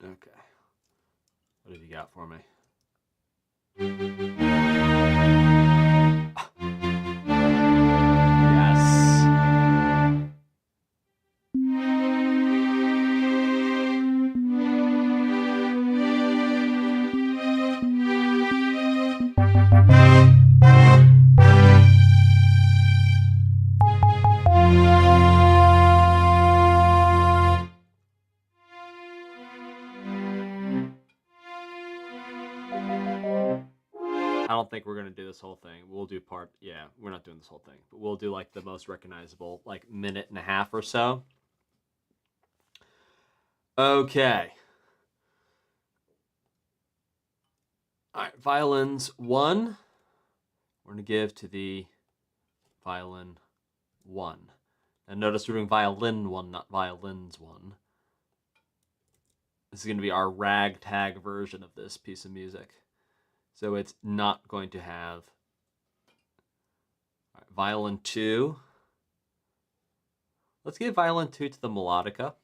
Okay. What have you got for me? I don't think we're gonna do this whole thing. We'll do part. Yeah, we're not doing this whole thing, but we'll do like the most recognizable, like minute and a half or so. Okay. All right, violins 1. We're gonna give to the violin 1. And notice we're doing violin 1, not violins 1. This is gonna be our ragtag version of this piece of music. So it's not going to have violin 2. Let's give violin 2 to the melodica.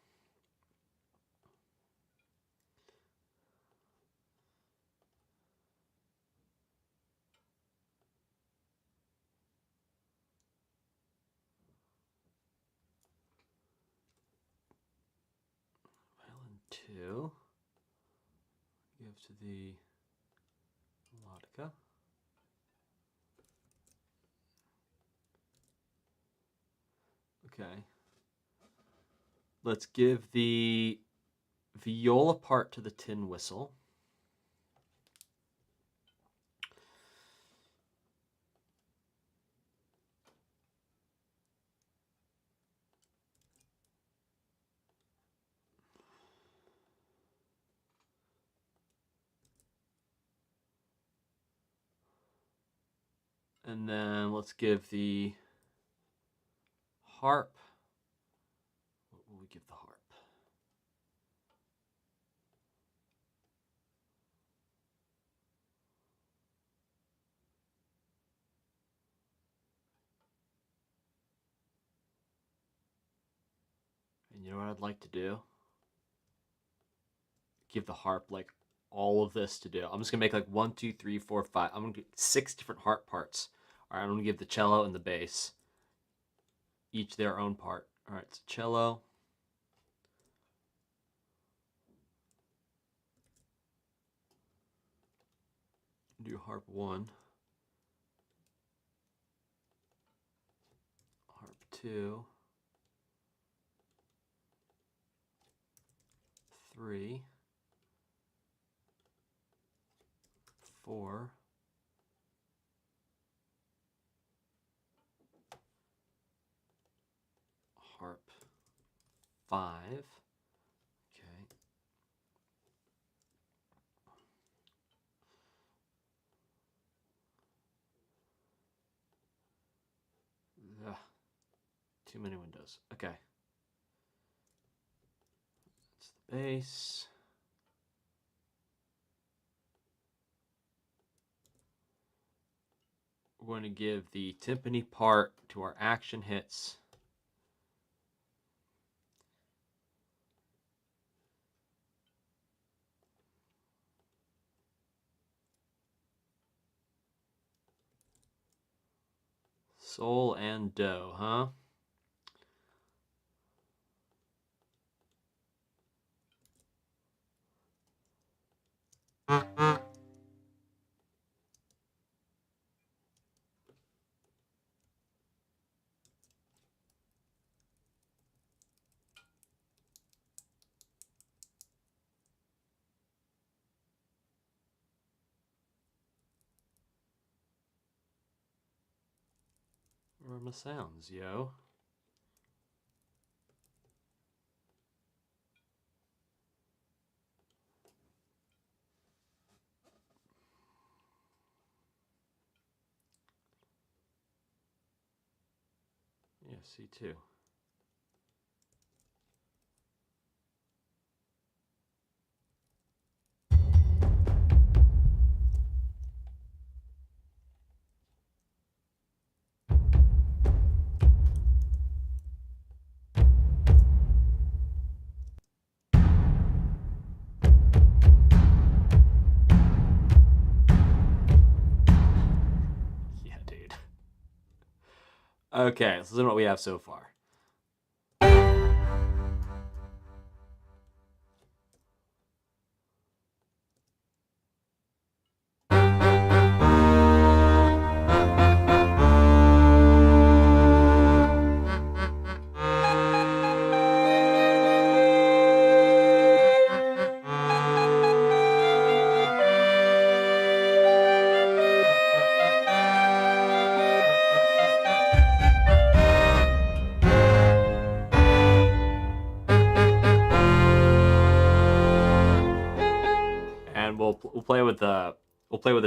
Violin 2. Give to the melodica. Okay. Let's give the viola part to the tin whistle. And then let's give the harp. What will we give the harp? And you know what I'd like to do? Give the harp like all of this to do. I'm just gonna make like 1, 2, 3, 4, 5. I'm gonna get 6 different harp parts. All right, I'm gonna give the cello and the bass each their own part. All right, so cello. Do harp 1. Harp 2. 3. 4. Harp 5. Okay. Ugh. Too many windows. Okay. That's the bass. We're going to give the timpani part to our action hits. Sol and do, huh? Where are my sounds, yo? Yeah, C2. Okay, so this is what we have so far. And we'll play with the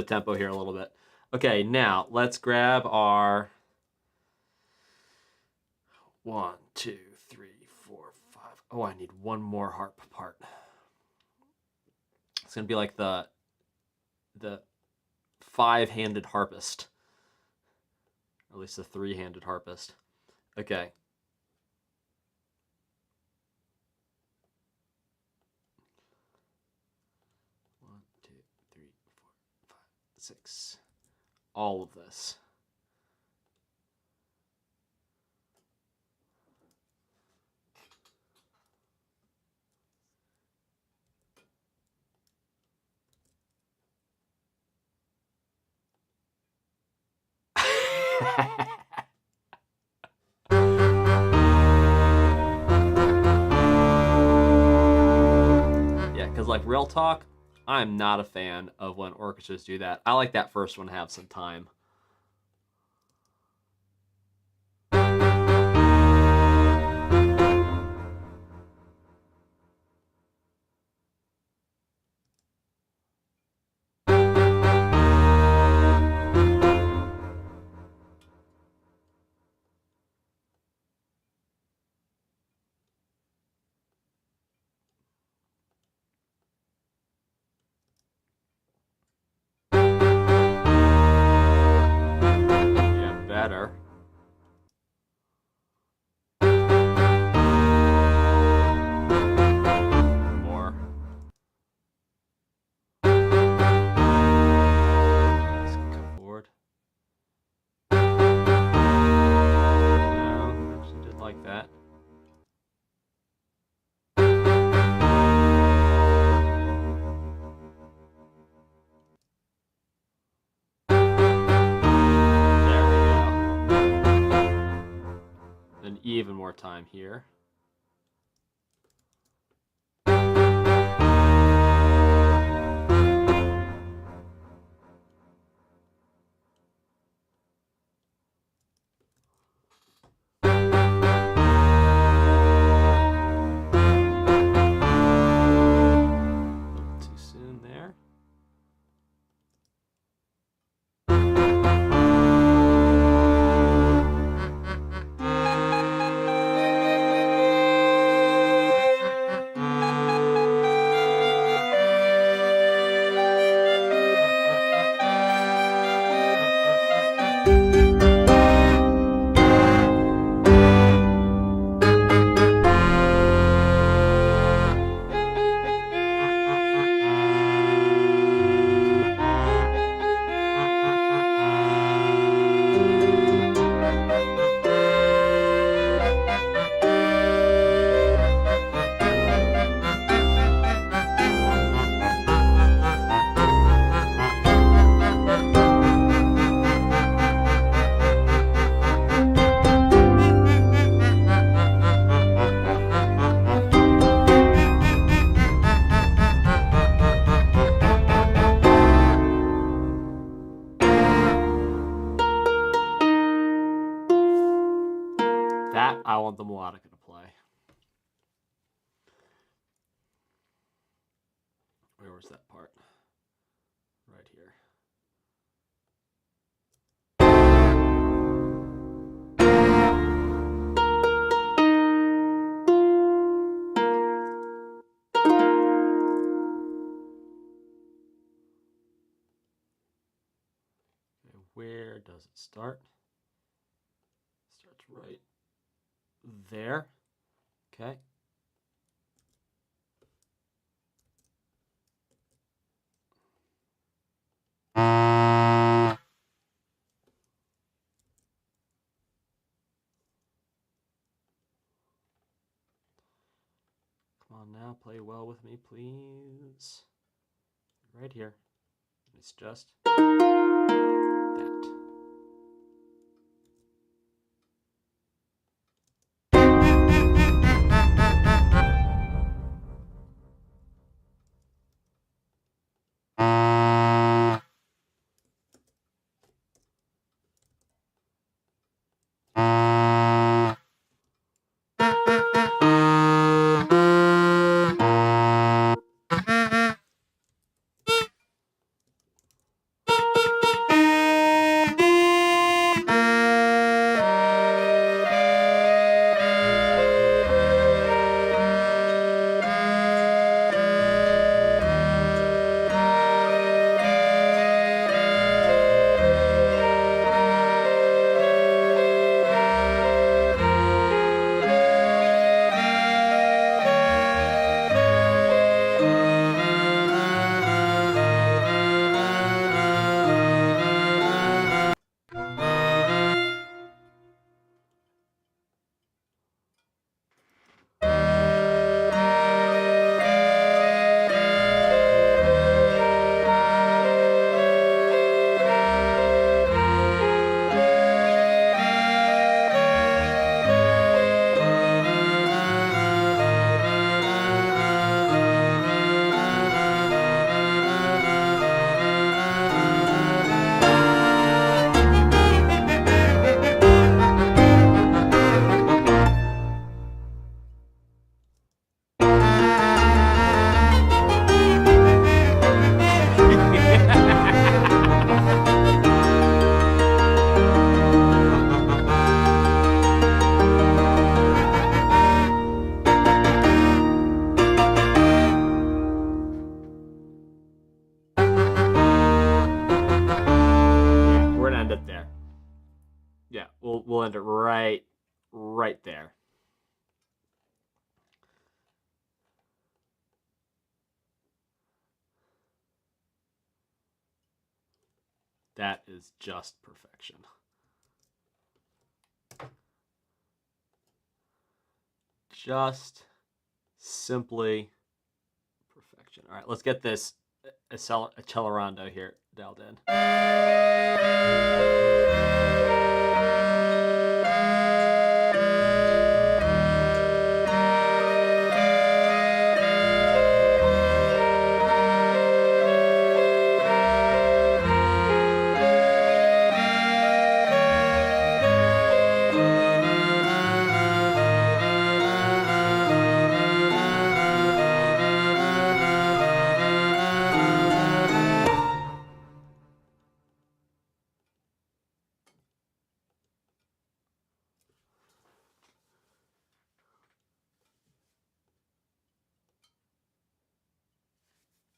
tempo here a little bit. Okay, now let's grab our 1, 2, 3, 4, 5. Oh, I need one more harp part. It's gonna be like the 5-handed harpist, or at least the 3-handed harpist. Okay. One, two, three, four, five, 6. All of this. Yeah, because like real talk, I'm not a fan of when orchestras do that. I like that first one to have some time. Yeah, better. More. Let's come forward. No, she did like that. There we go. And even more time here. Too soon there. That I want the melodica to play. Where was that part? Right here. Okay, where does it start? It starts right there. Okay. now, play well with me, please. Right here. It's just that. Yeah, we'll end it right there. That is just perfection. Just simply perfection. All right, let's get this accelerando here dialed in.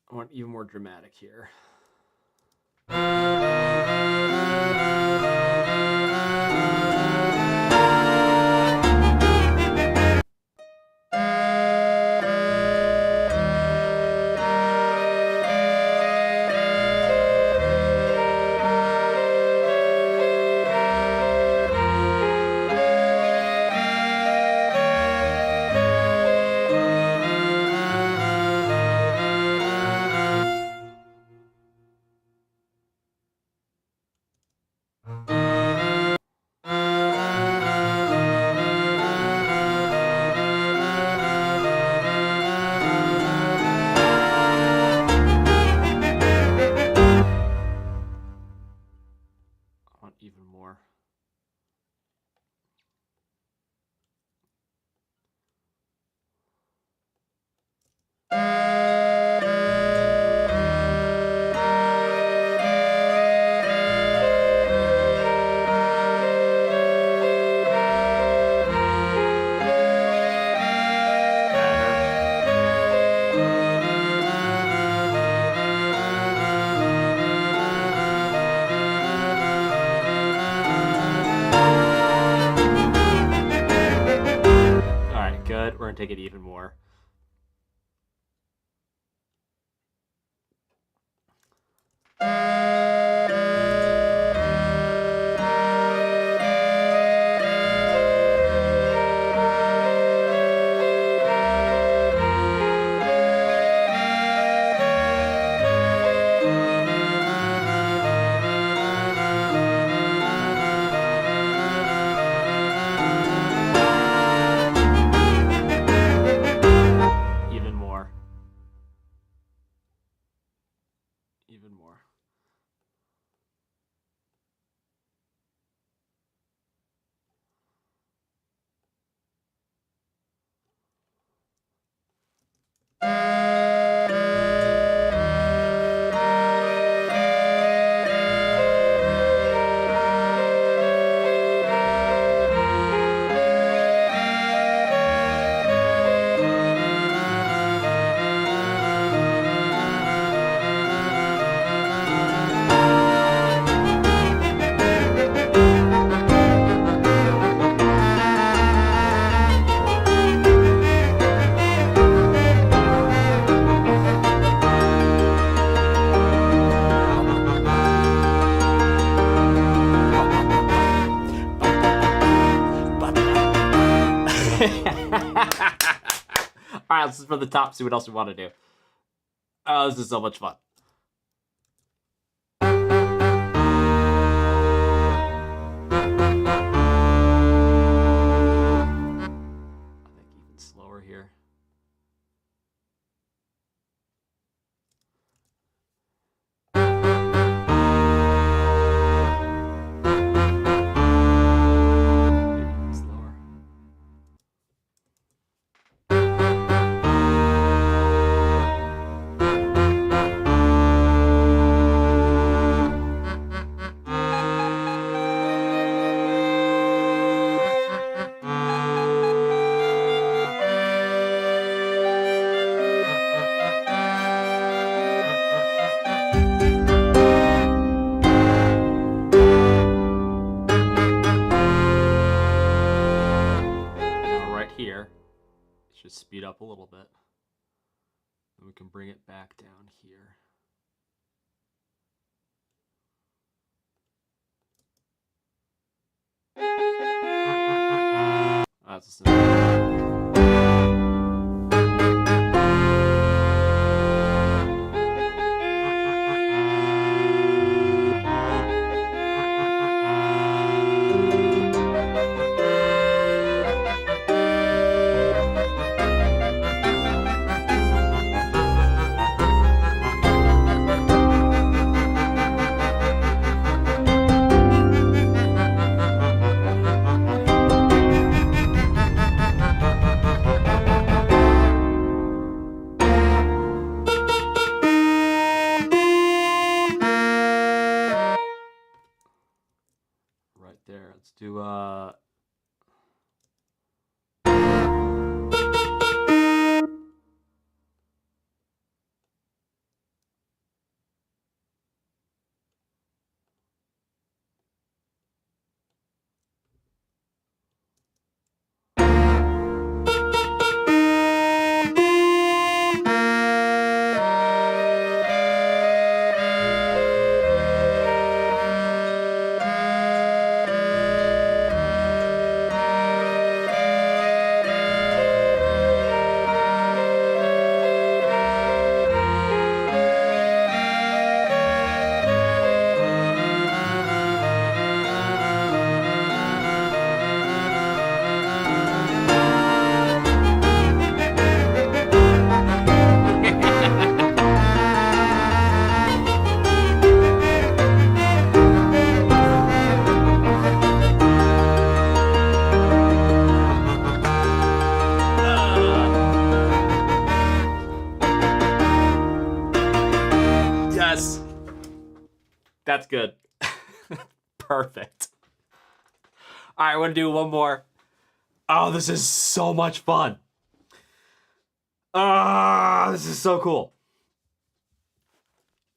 I want even more dramatic here. Even more. We're going to take it even more. right, let's from the top, see what else we want to do. Oh, this is so much fun. I think even slower here. Here, should speed up a little bit. And we can bring it back down here. That's right there. Let's do yes. That's good. Perfect. All right, I want to do one more. Oh, this is so much fun. Ah, this is so cool.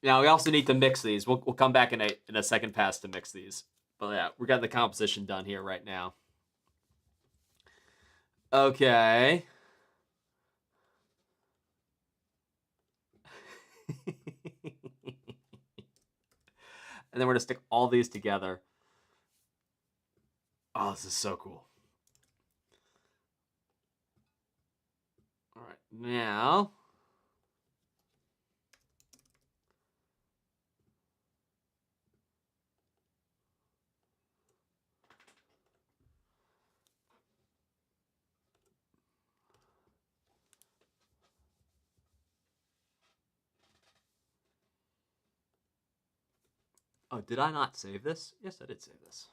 Now we also need to mix these. We'll come back in a second pass to mix these. But yeah, we got the composition done here right now. Okay. And then we're gonna stick all these together. Oh, this is so cool. All right, now. Oh, did I not save this? Yes, I did save this.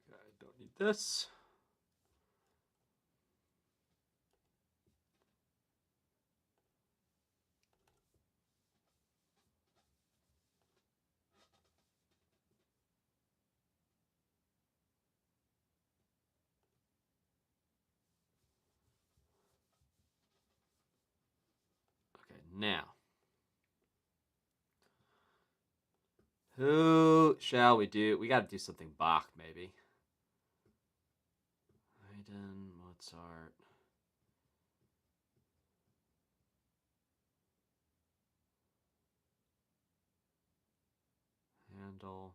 Okay, I don't need this. Okay, now. Who shall we do? We got to do something Bach, maybe. Haydn, Mozart. Handel.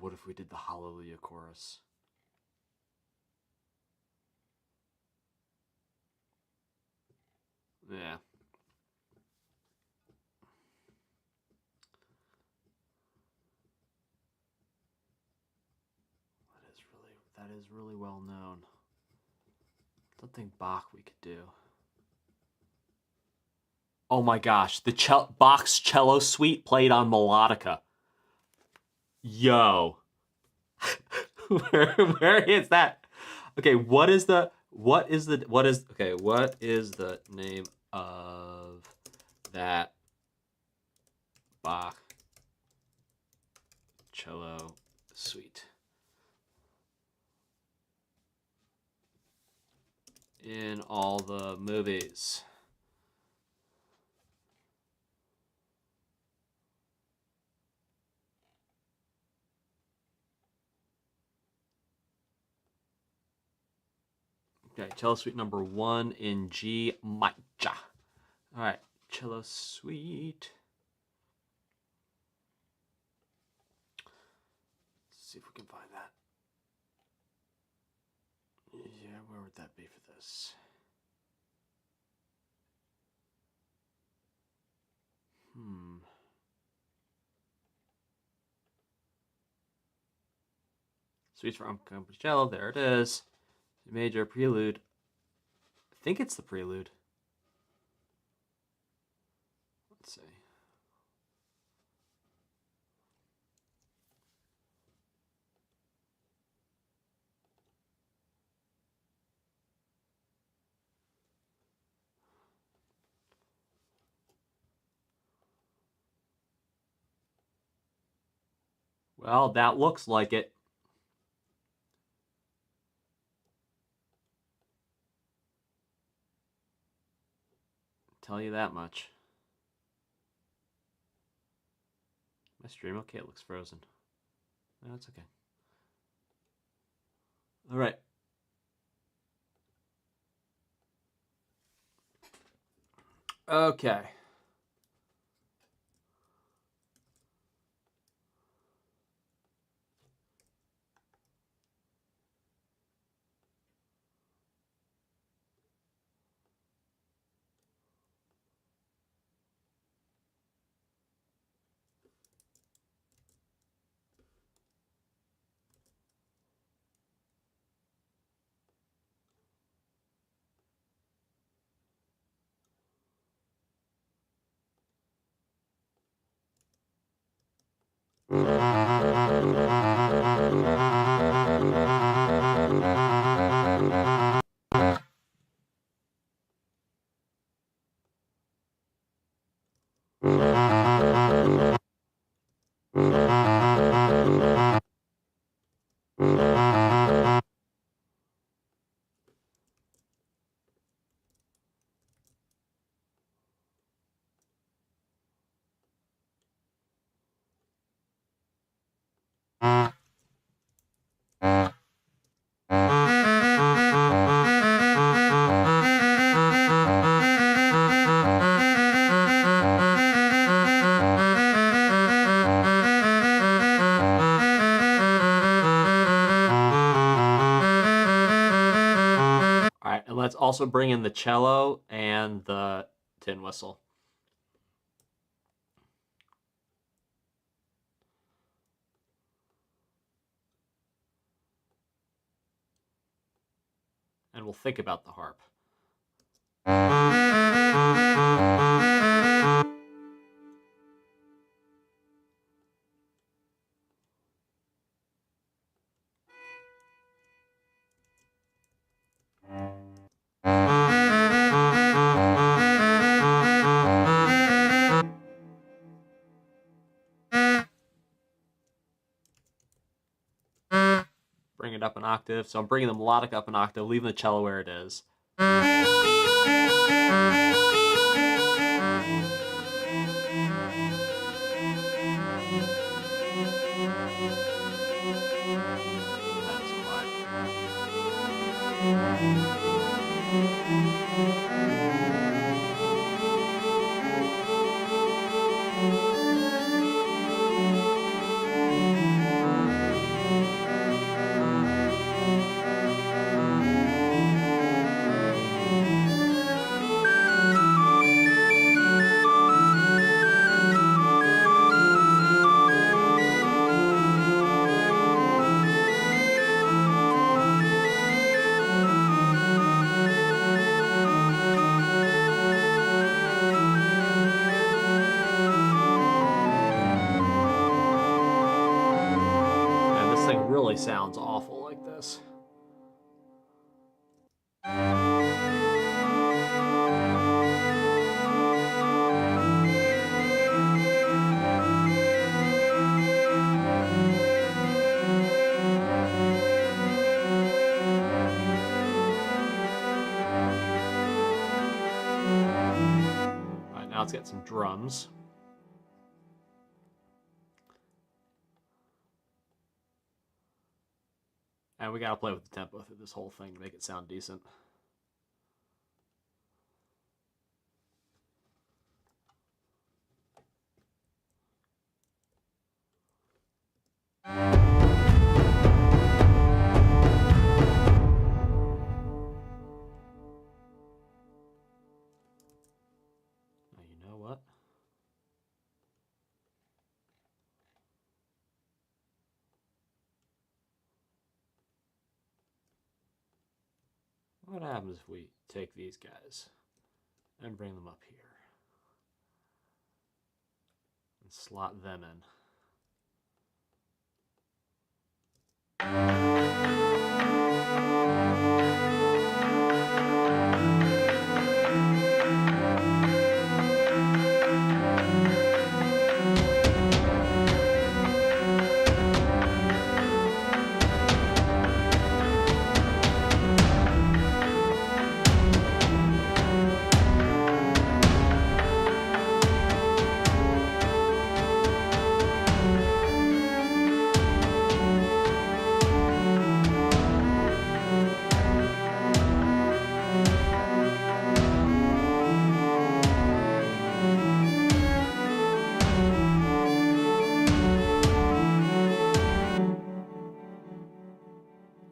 what if we did the Hallelujah chorus? Yeah. That is really well known. Something Bach we could do. Oh my gosh, the Bach's cello suite played on melodica. Yo. where is that? Okay, what is the name of that Bach cello suite in all the movies? Okay, cello suite number 1 in G major. All right, cello suite. Let's see if we can find that. Yeah, where would that be for this? Suites for unaccompanied cello. There it is. Major prelude. I think it's the prelude. Let's see. Well, that looks like it. Tell you that much. My stream, okay, it looks frozen. No, that's okay. All right. Okay. Let's also bring in the cello and the tin whistle. And we'll think about the harp. Bring it up an octave. So I'm bringing the melodic up an octave, leaving the cello where it is. sounds awful like this. Alright, now let's get some drums. And we gotta play with the tempo through this whole thing to make it sound decent. Now you know what? What happens if we take these guys and bring them up here and slot them in?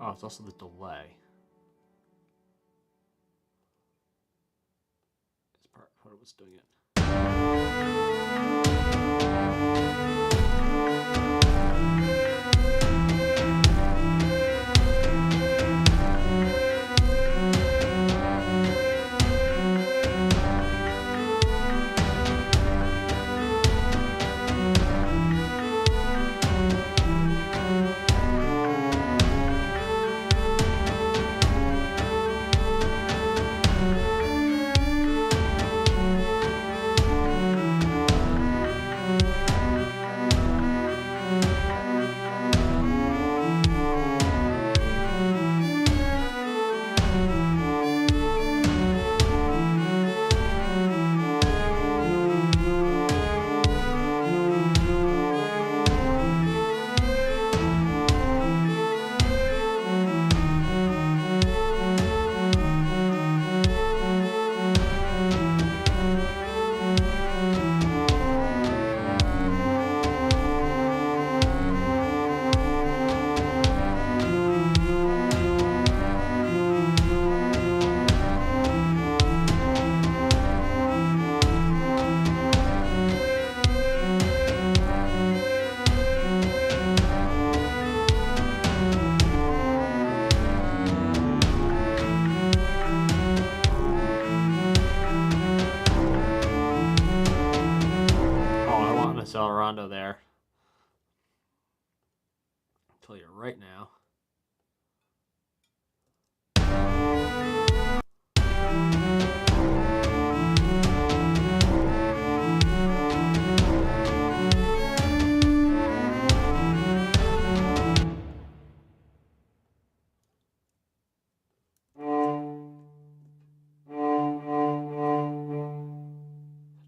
Oh, it's also the delay. It's part of what's doing it. Rondo there. I'll tell you right now.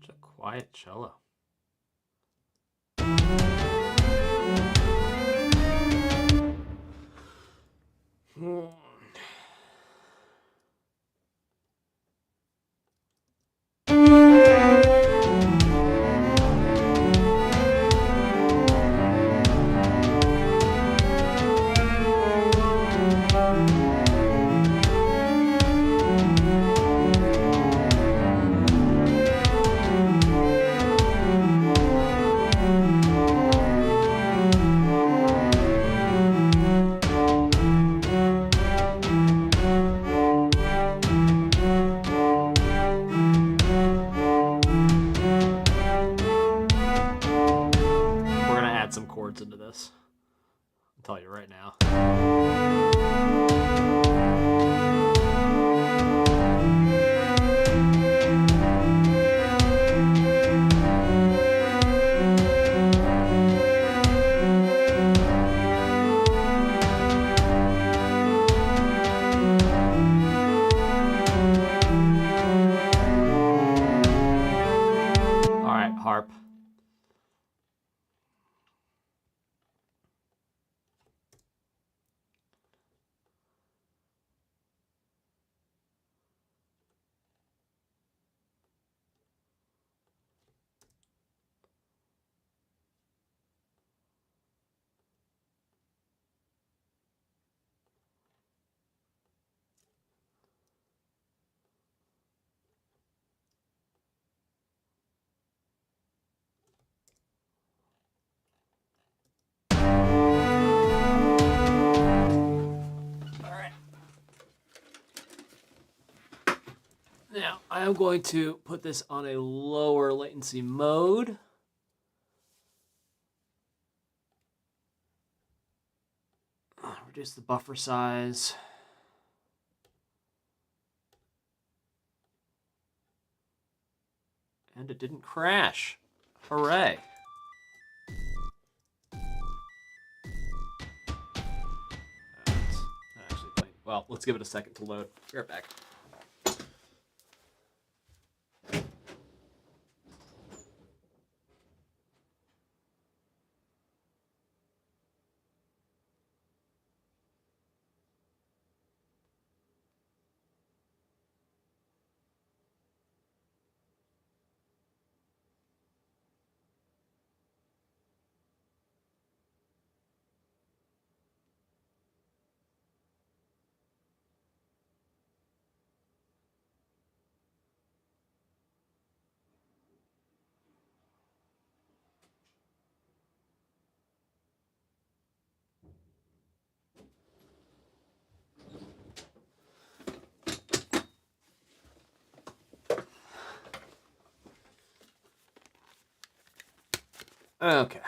Such a quiet cello. I'll tell you right now. All right, harp. Now, I am going to put this on a lower latency mode. Reduce the buffer size. And it didn't crash. Hooray. Well, let's give it a second to load. Be right back. Okay.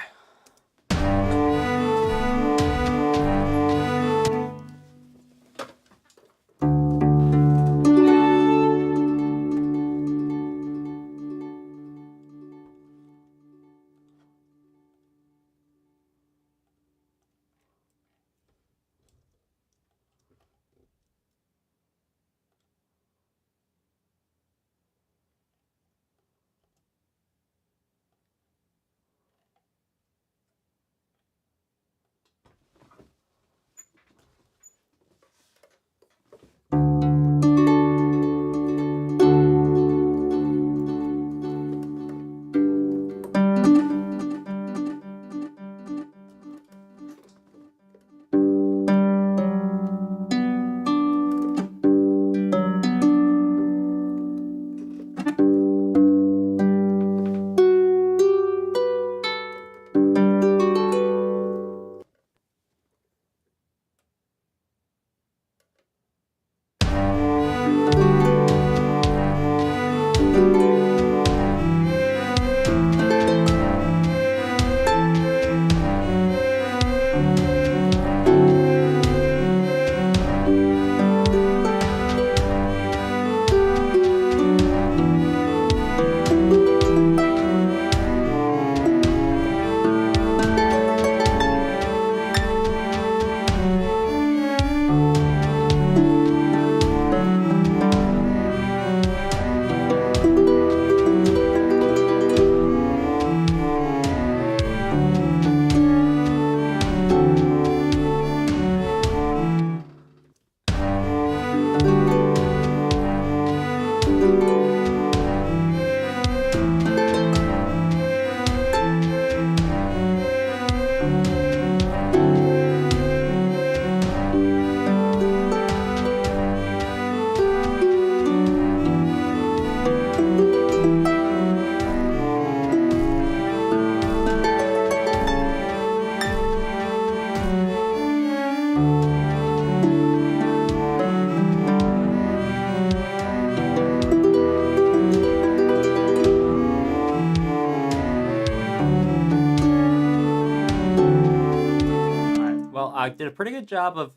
I did a pretty good job of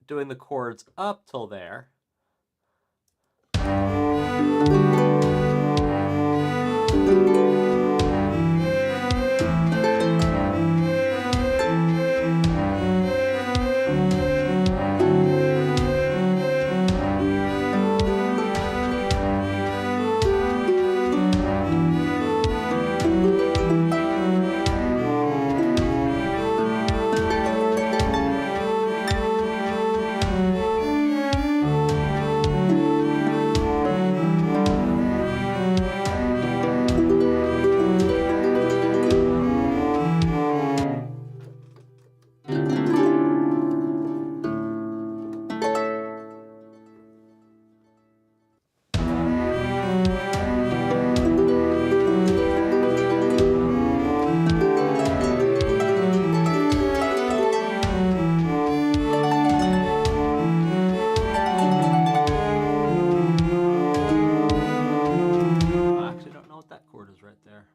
doing the chords up till there. Right there.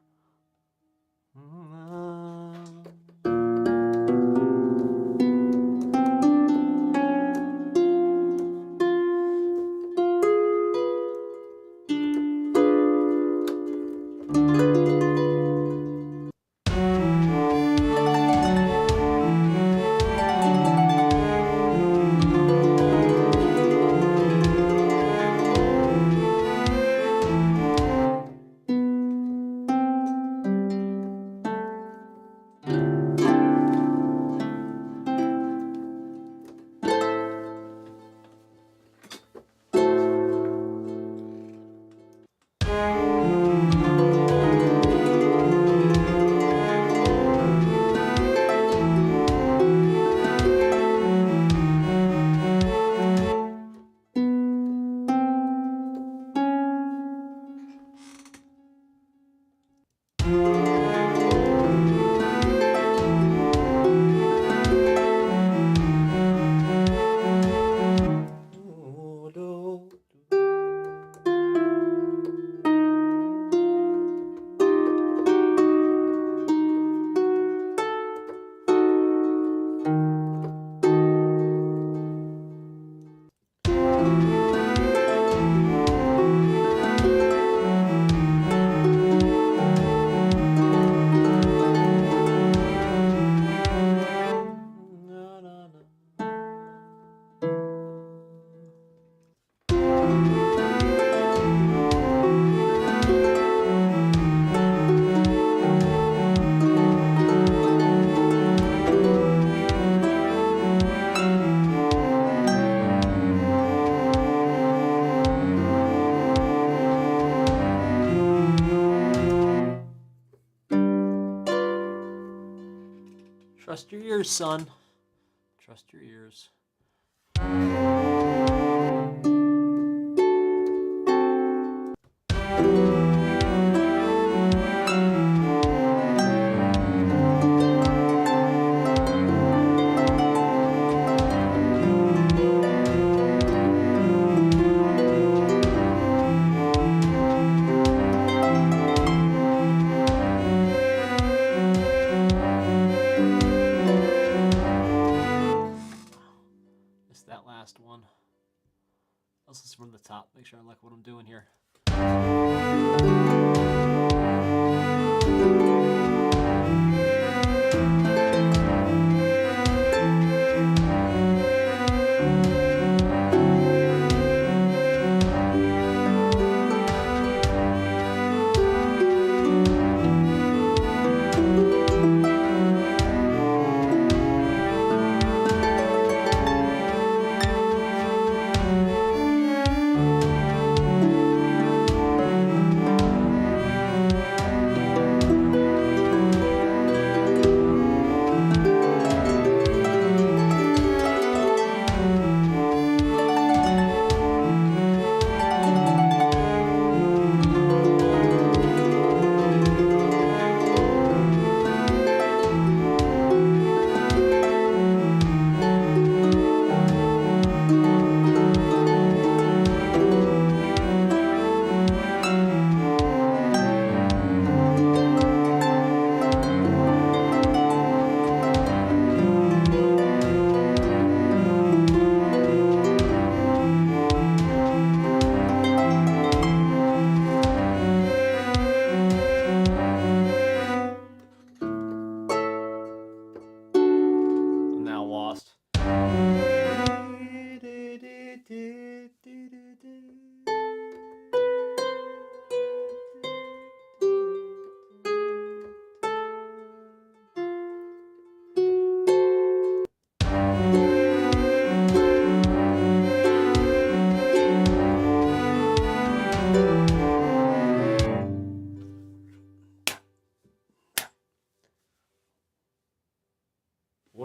Trust your ears, son. Trust your ears. That last one. Let's listen from the top. Make sure I like what I'm doing here.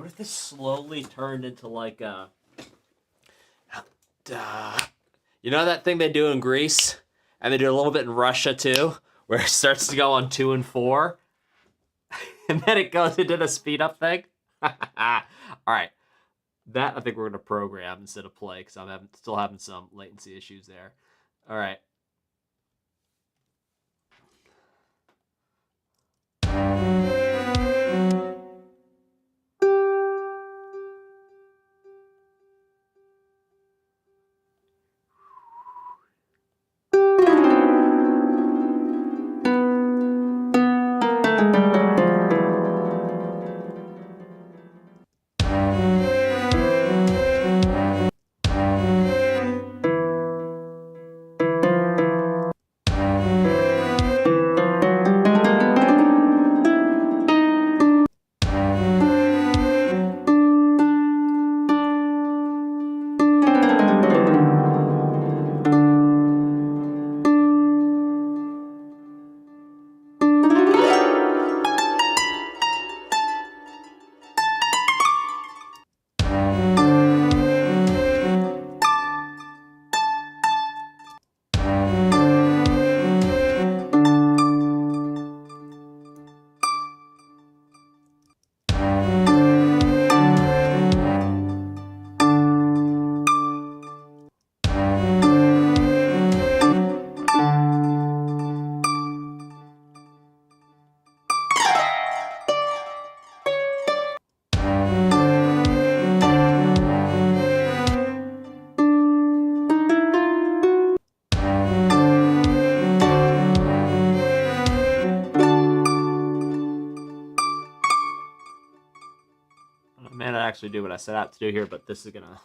What if this slowly turned into like a... You know that thing they do in Greece? And they do a little bit in Russia too? Where it starts to go on 2 and 4? And then it goes into the speed up thing? Alright. That I think we're going to program instead of play, because I'm still having some latency issues there. Alright. Man, I actually do what I set out to do here, but this is gonna...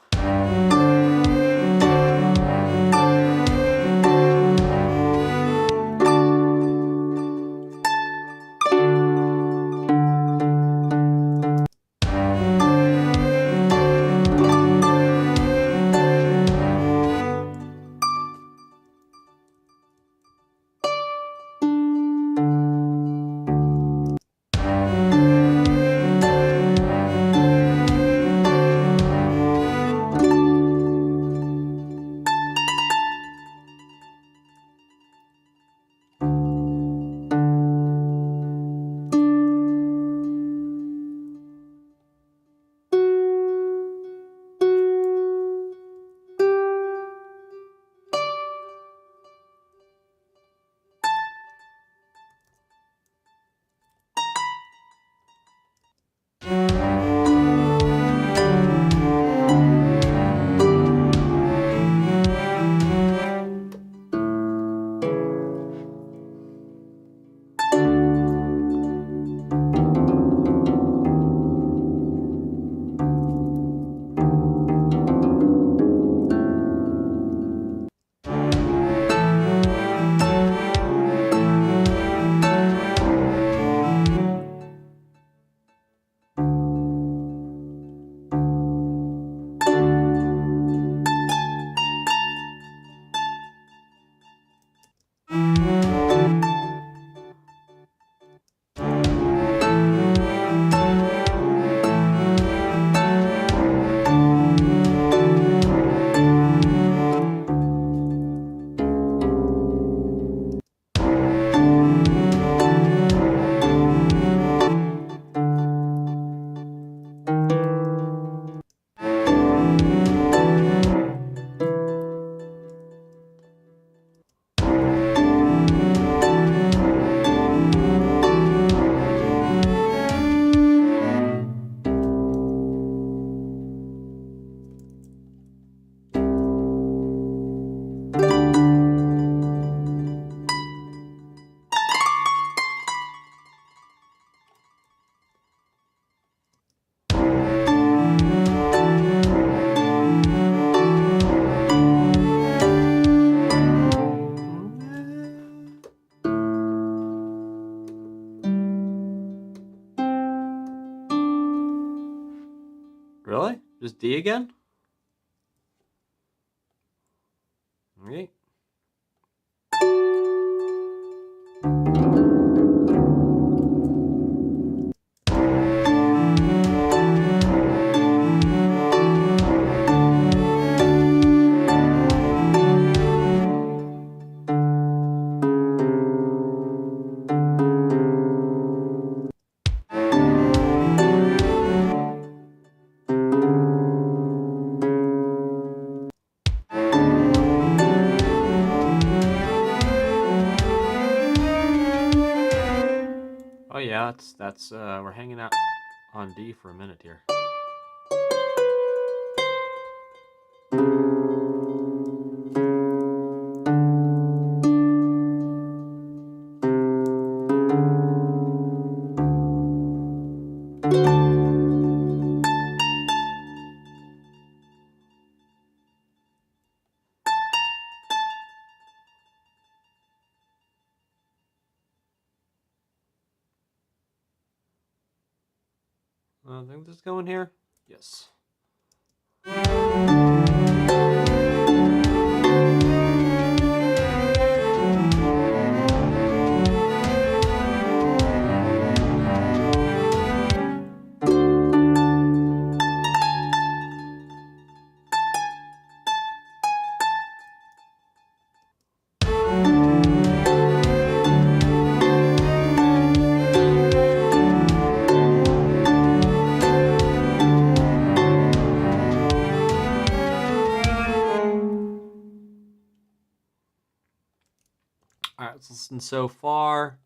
Really? Just D again? Okay. yeah, that's we're hanging out on D for a minute here. I think this is going here. Yes. All right, let's listen so far.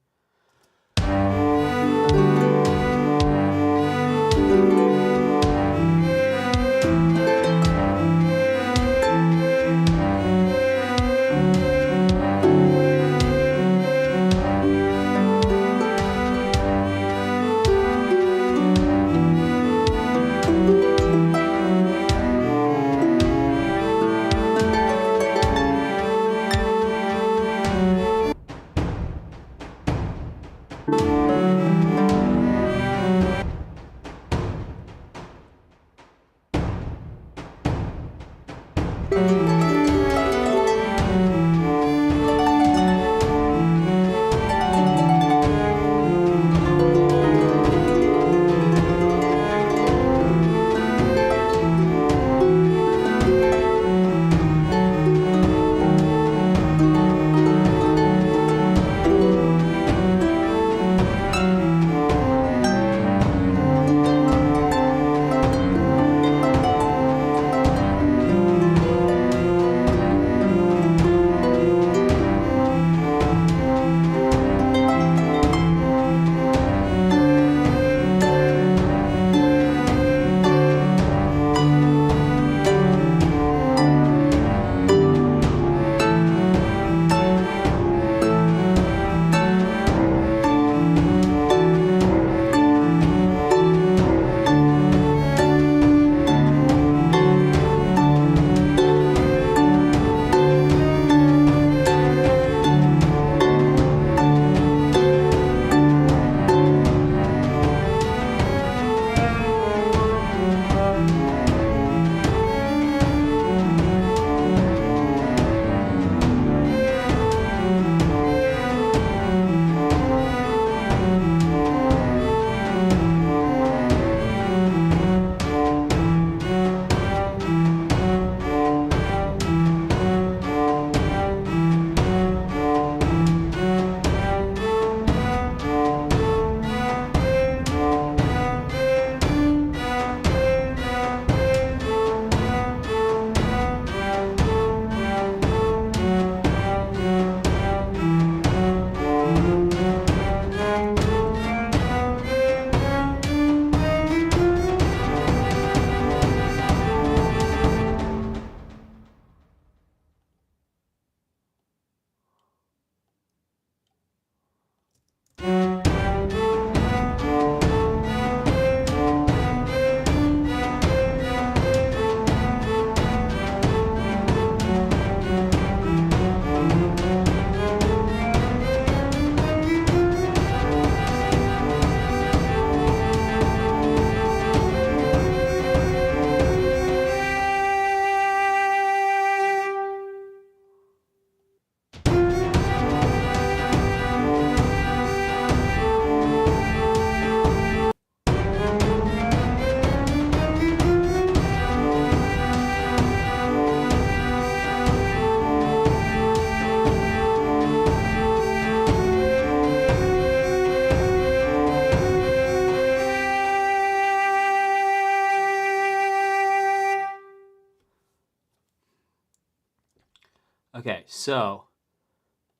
Okay, so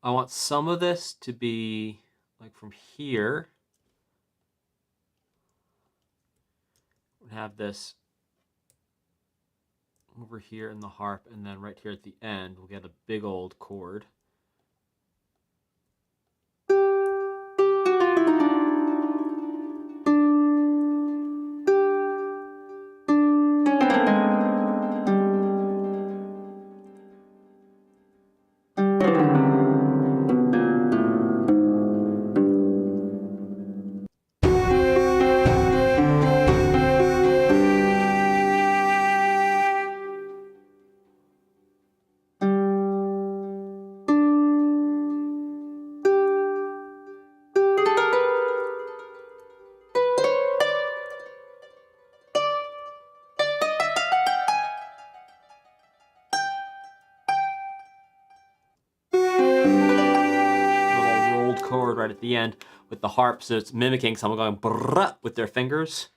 I want some of this to be like from here have this over here in the harp, and then right here at the end, we'll get a big old chord. Chord right at the end with the harp, so it's mimicking someone going brrrr with their fingers.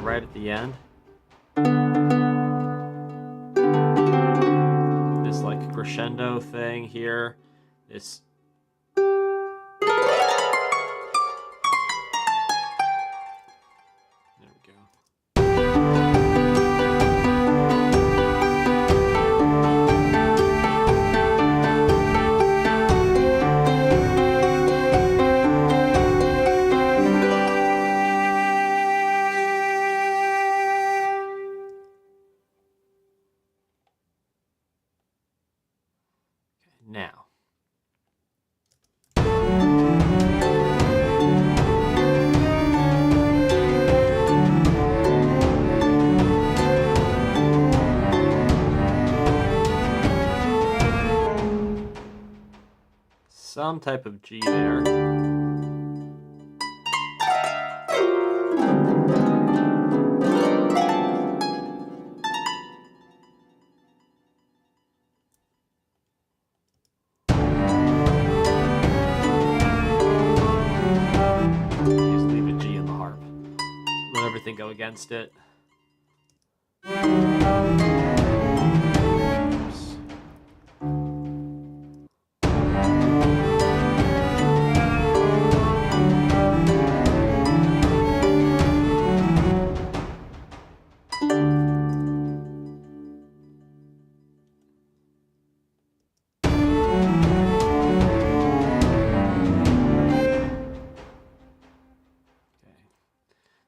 Right at the end. This like crescendo thing here. This there we go. Now, some type of G there. Go against it. Oops.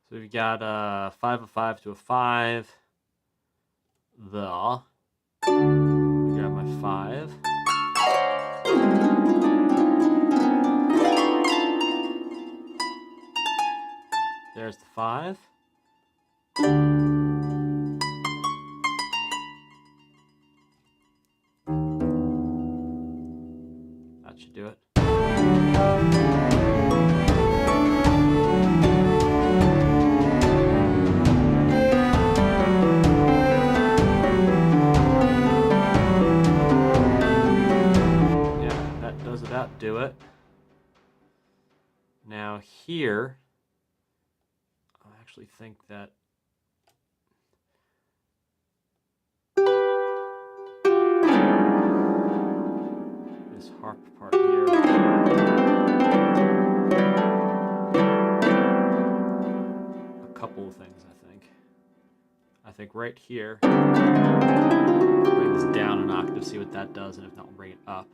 So we've got a 5 of 5 to a 5. The. We got my 5. There's the 5. That should do it. About do it. Now here, I actually think that this harp part here, a couple of things I think right here, bring this down an octave, see what that does, and if not, we'll bring it up.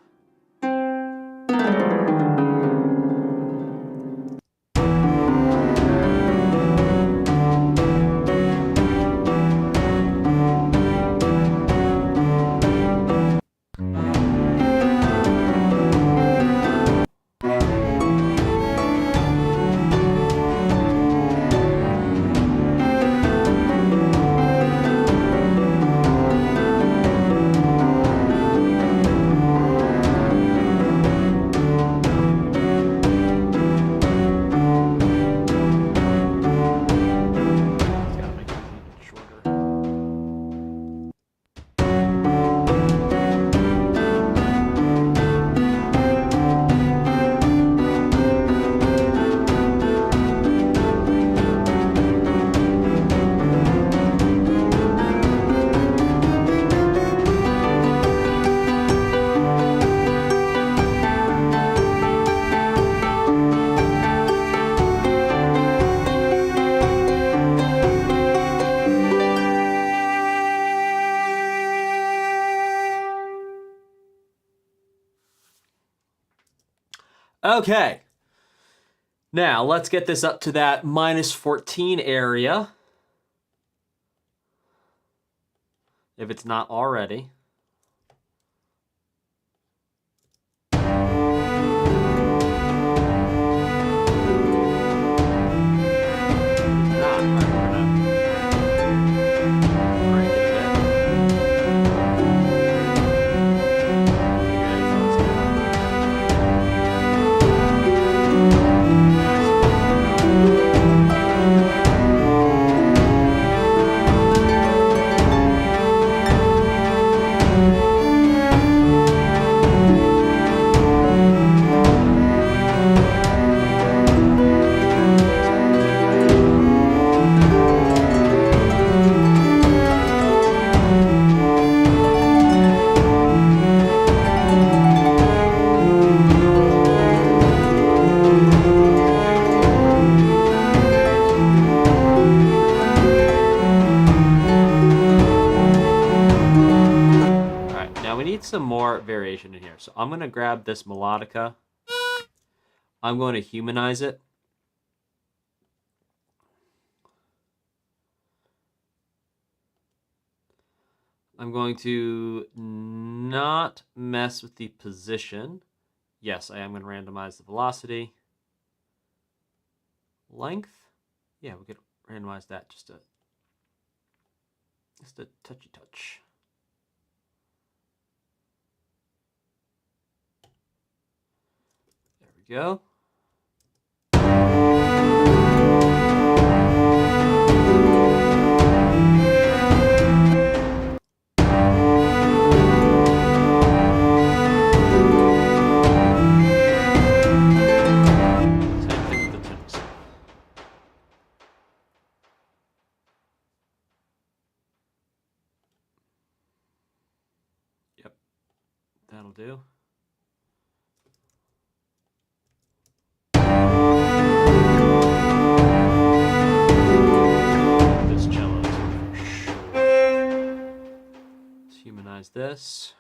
Okay. Now, let's get this up to that -14 area. If it's not already. Some more variation in here. So I'm going to grab this melodica. I'm going to humanize it. I'm going to not mess with the position. Yes, I am going to randomize the velocity. Length. Yeah, we could randomize that just a touchy touch. Go. Same thing with the tennis. Yep, that'll do. Humanize this.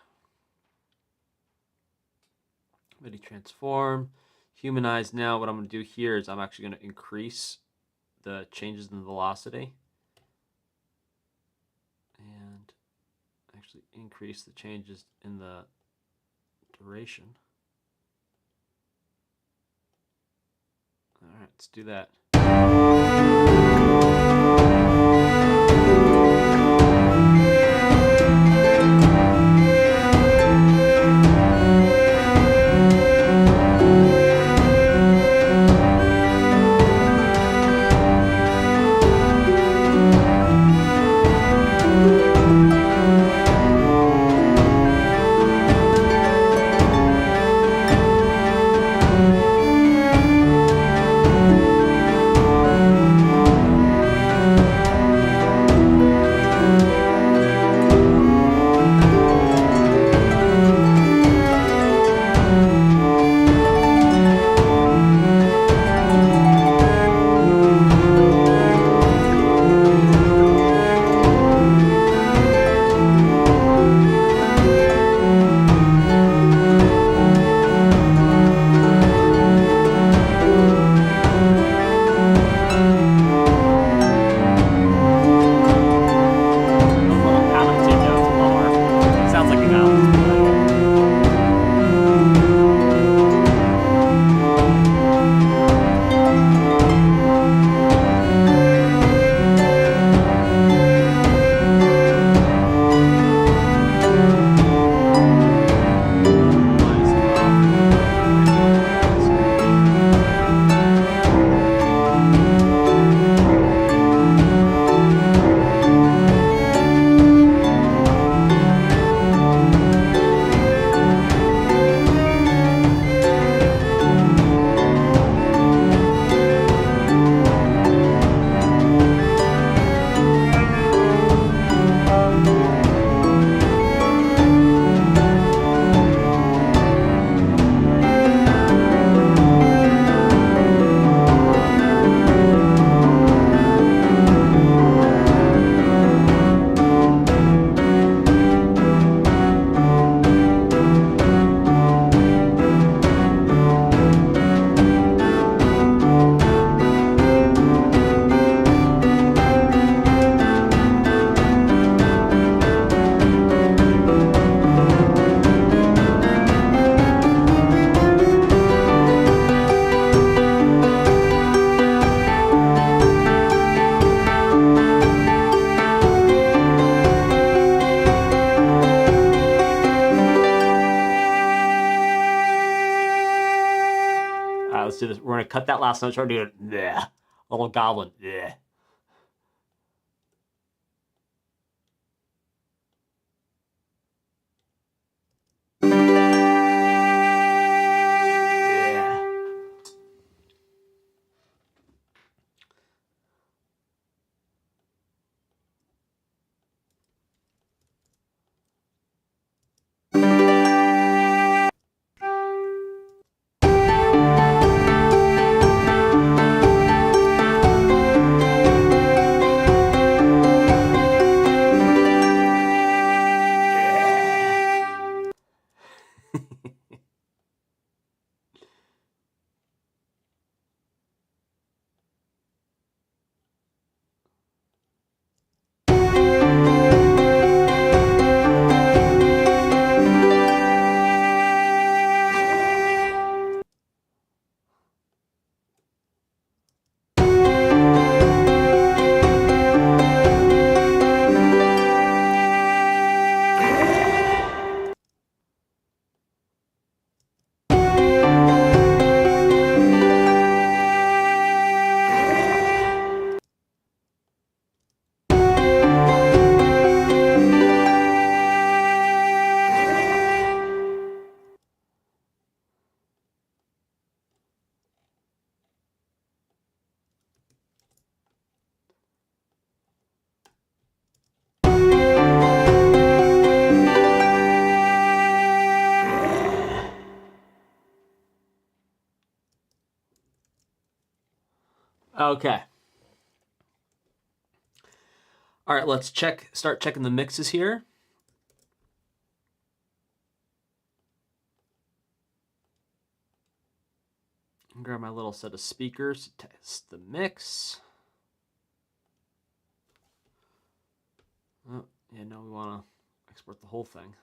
MIDI transform. Humanize now. What I'm going to do here is I'm actually going to increase the changes in the velocity. And actually increase the changes in the duration. All right, let's do that. let's do this. We're gonna cut that last note short and do it. Bleh. Little goblin. Bleh. Okay. All right, let's start checking the mixes here. Grab my little set of speakers to test the mix. Oh, yeah, no, we want to export the whole thing.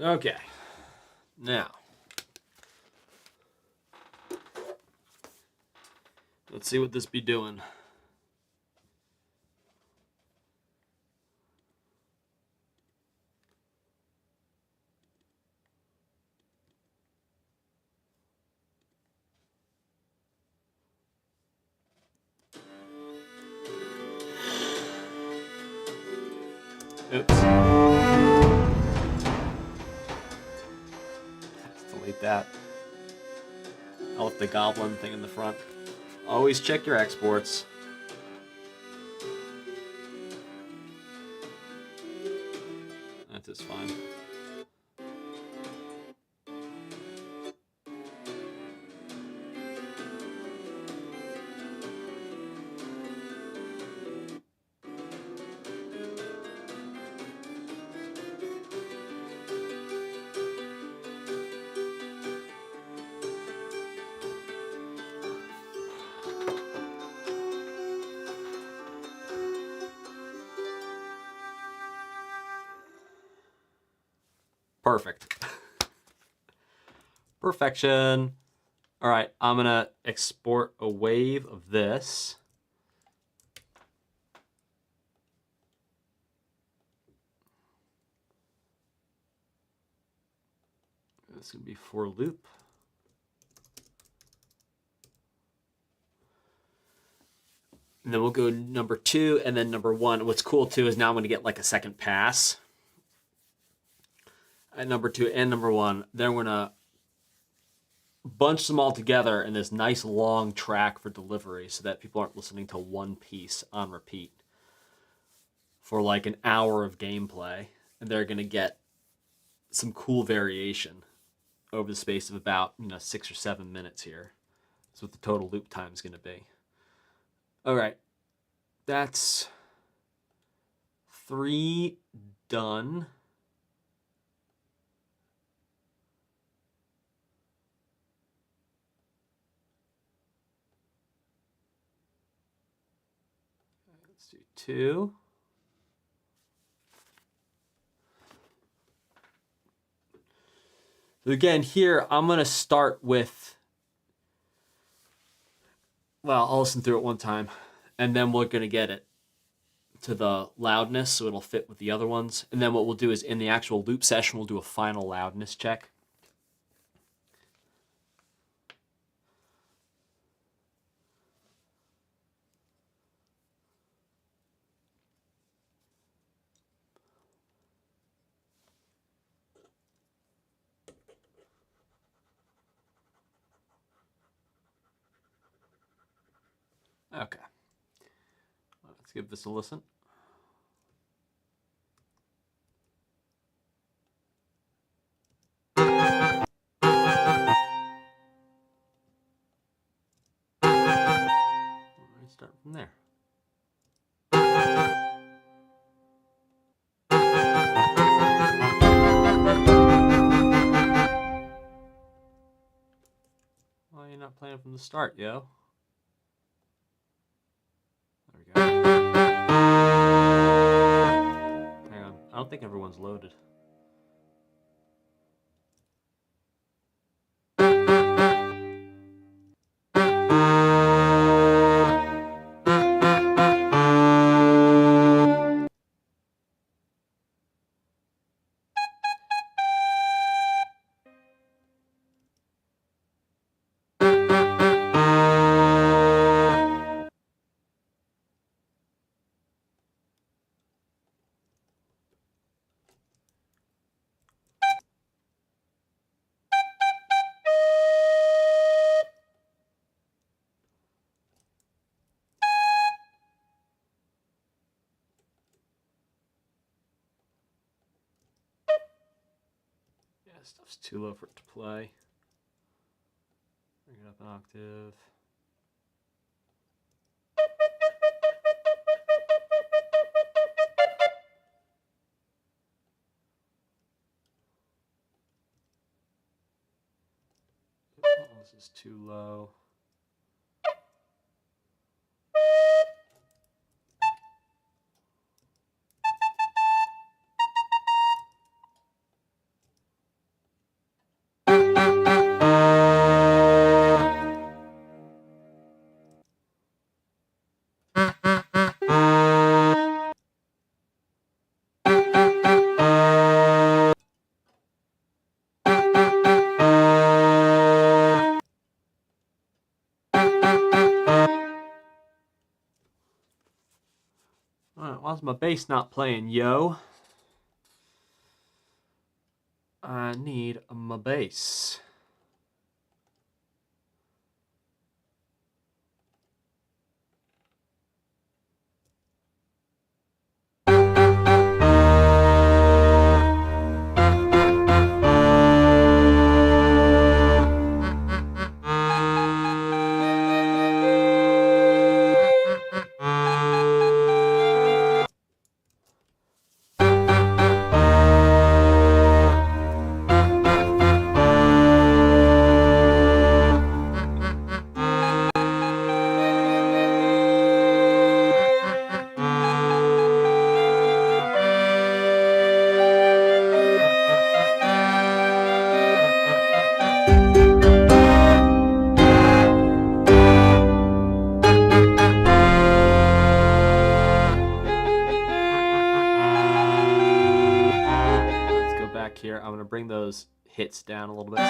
Okay. Now, let's see what this be doing. Oops. Delete that. I left the goblin thing in the front. Always check your exports. That is fine. Perfect. Perfection. All right, I'm going to export a wave of this. This is going to be for loop. And then we'll go number 2 and then number 1. What's cool too is now I'm going to get like a second pass at number 2 and number 1. Then we're going to bunch them all together in this nice long track for delivery so that people aren't listening to one piece on repeat for like an hour of gameplay. And they're going to get some cool variation over the space of about 6 or 7 minutes here. That's what the total loop time is going to be. All right, that's 3 done. Let's do 2. So again, here I'm going to start with, well, I'll listen through it one time, and then we're going to get it to the loudness so it'll fit with the other ones. And then what we'll do is in the actual loop session, we'll do a final loudness check. Okay. Let's give this a listen. Let's start from there. Why are you not playing from the start, yo? There we go. Hang on. I don't think everyone's loaded. Stuff's too low for it to play. Bring it up an octave. Oh, this is too low. Why's my bass not playing, yo? I need my bass. Here, I'm going to bring those hits down a little bit.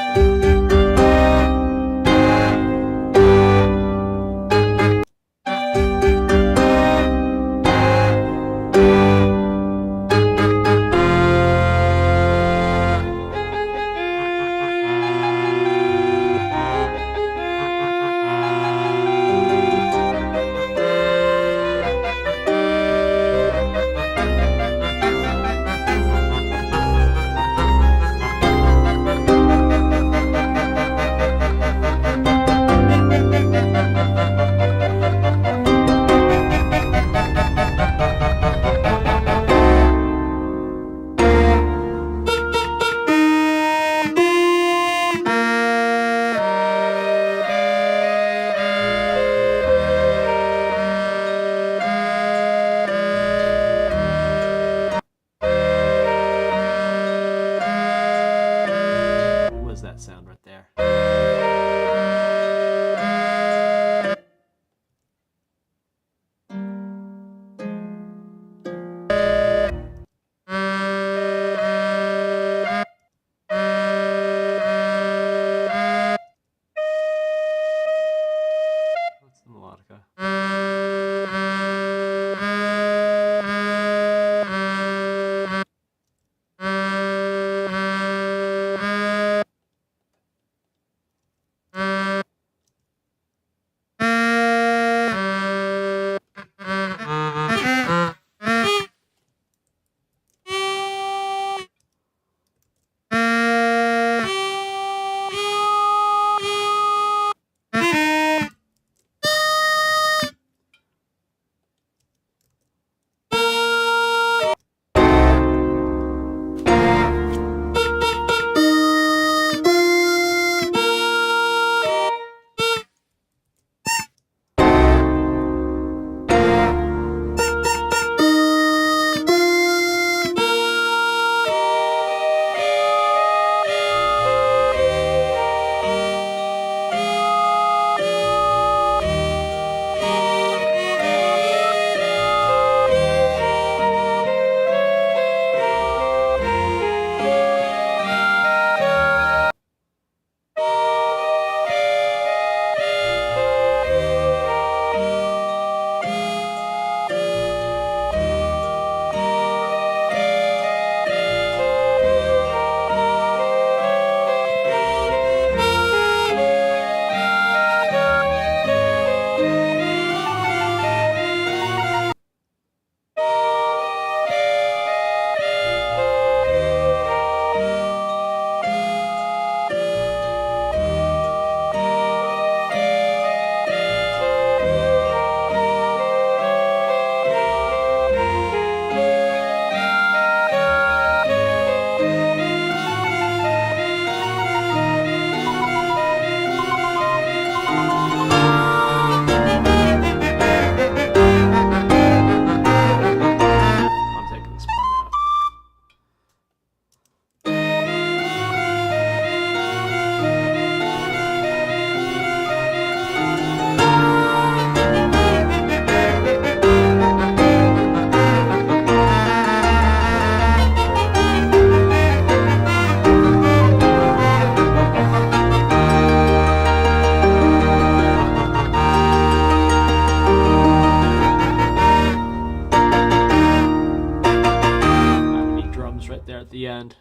right there at the end.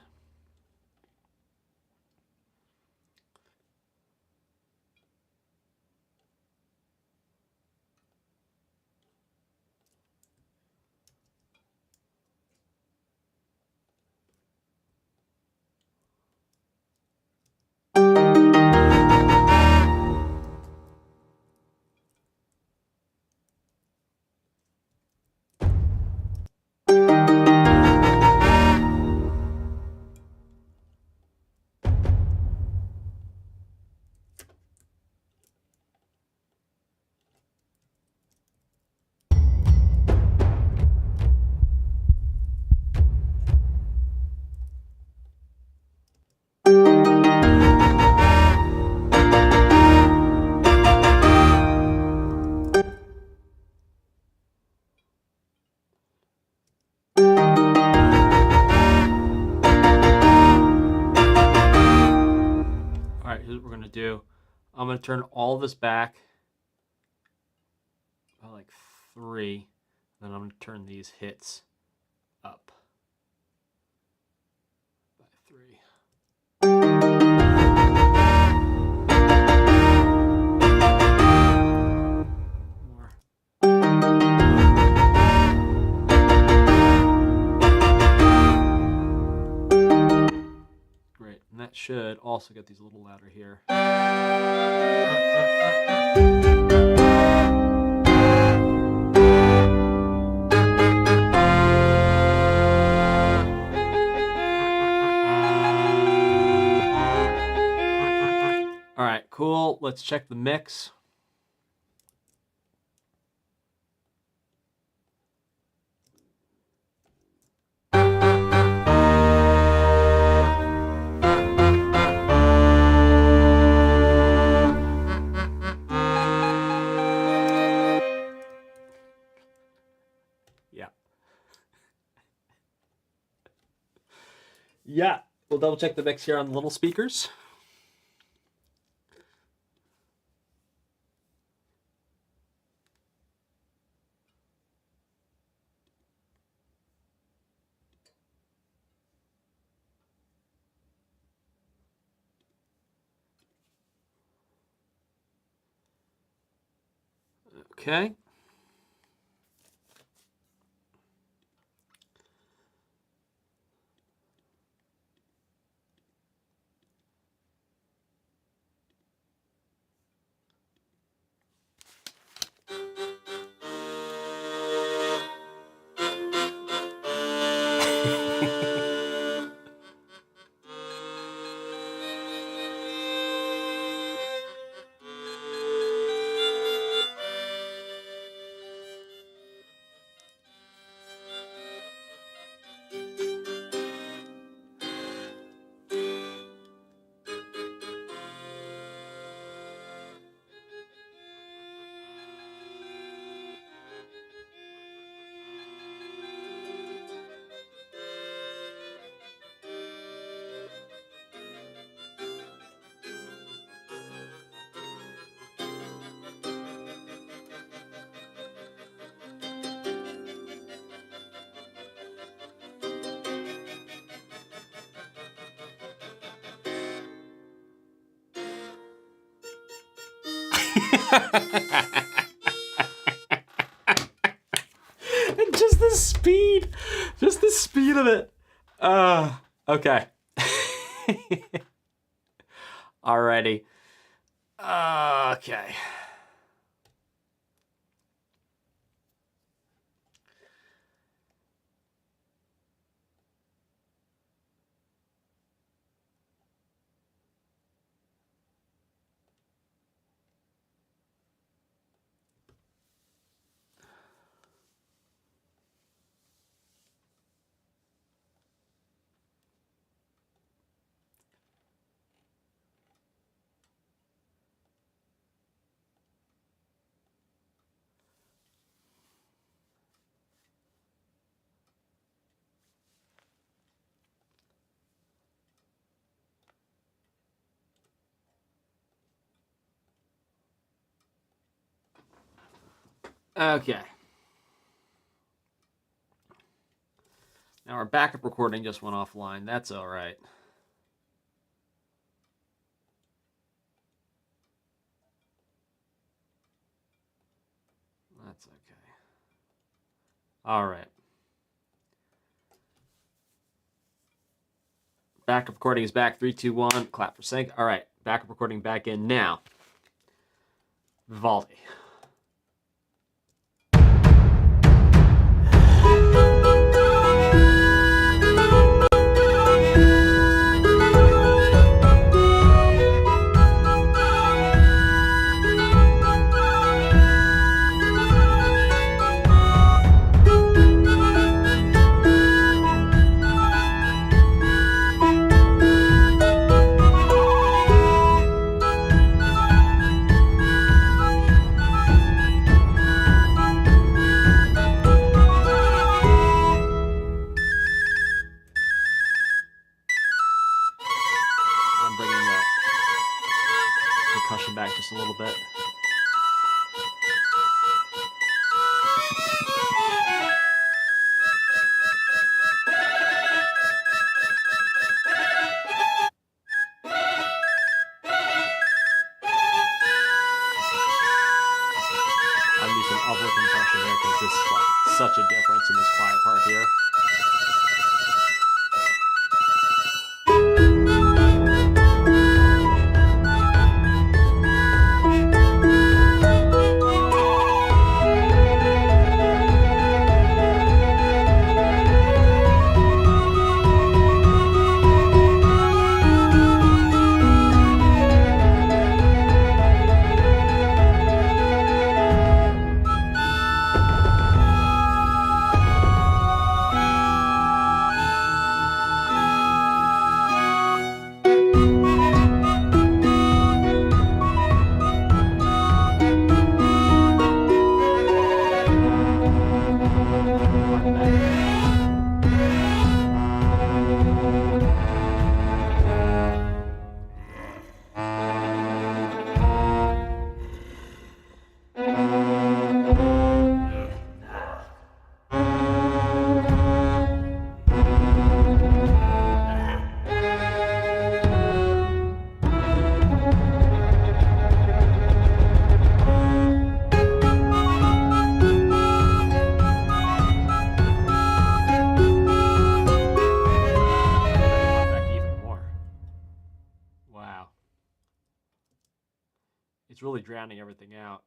All right, here's what we're going to do. I'm going to turn all this back by like 3. Then I'm going to turn these hits up by 3. More. Great, and that should also get these a little louder here. All right, cool. Let's check the mix. Yeah, we'll double check the mix here on the little speakers. Okay. And just the speed of it. Okay. Alrighty. Okay. Okay. Now our backup recording just went offline. That's all right. That's okay. All right. Backup recording is back. 3, 2, 1. Clap for sync. All right. Backup recording back in now. Vivaldi. I'm bringing the percussion back just a little bit. I'm using upward compression here because this is like such a difference in this quiet part here. Wow. It's really drowning everything out.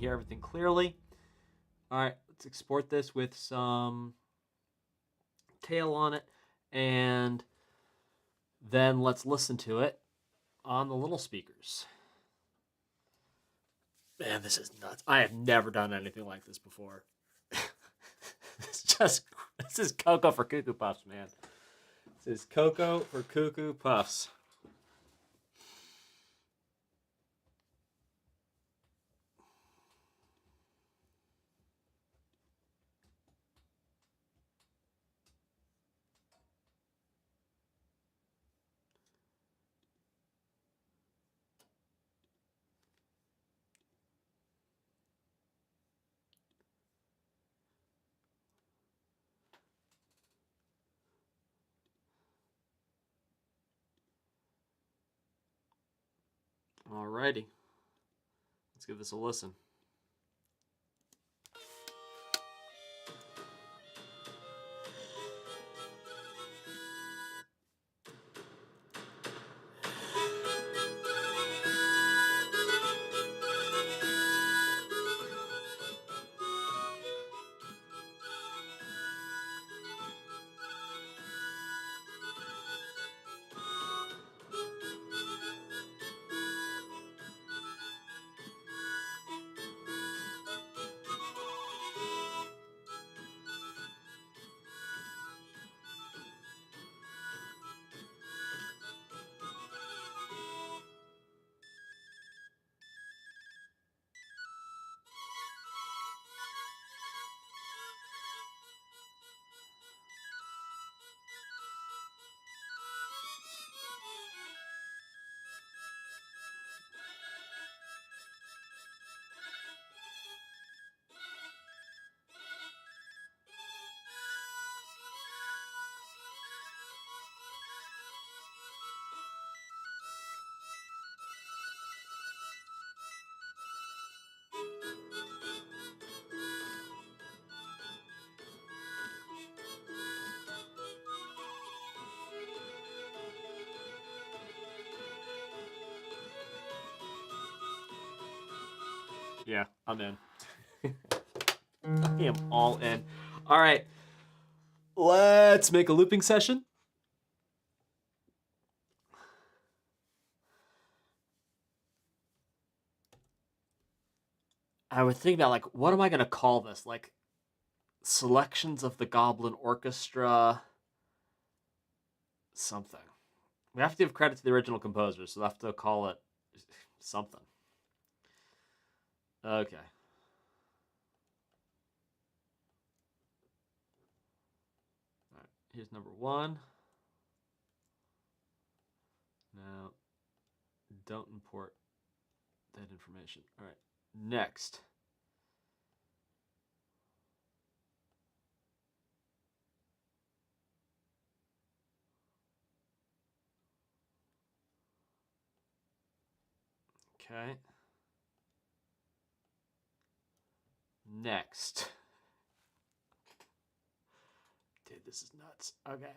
Everything clearly. All right, let's export this with some tail on it, and then let's listen to it on the little speakers. Man, this is nuts. I have never done anything like this before. This is Cocoa for Cuckoo Puffs, man. This is Cocoa for Cuckoo Puffs. Alrighty. Let's give this a listen. Yeah, I'm in. I am all in. All right. Let's make a looping session. I would think about, like, what am I going to call this? Like, selections of the Goblin Orchestra. Something. We have to give credit to the original composer, so we'll have to call it something. Okay. All right, here's number 1. Now, don't import that information. All right, next. Okay. Next. Dude, this is nuts. Okay.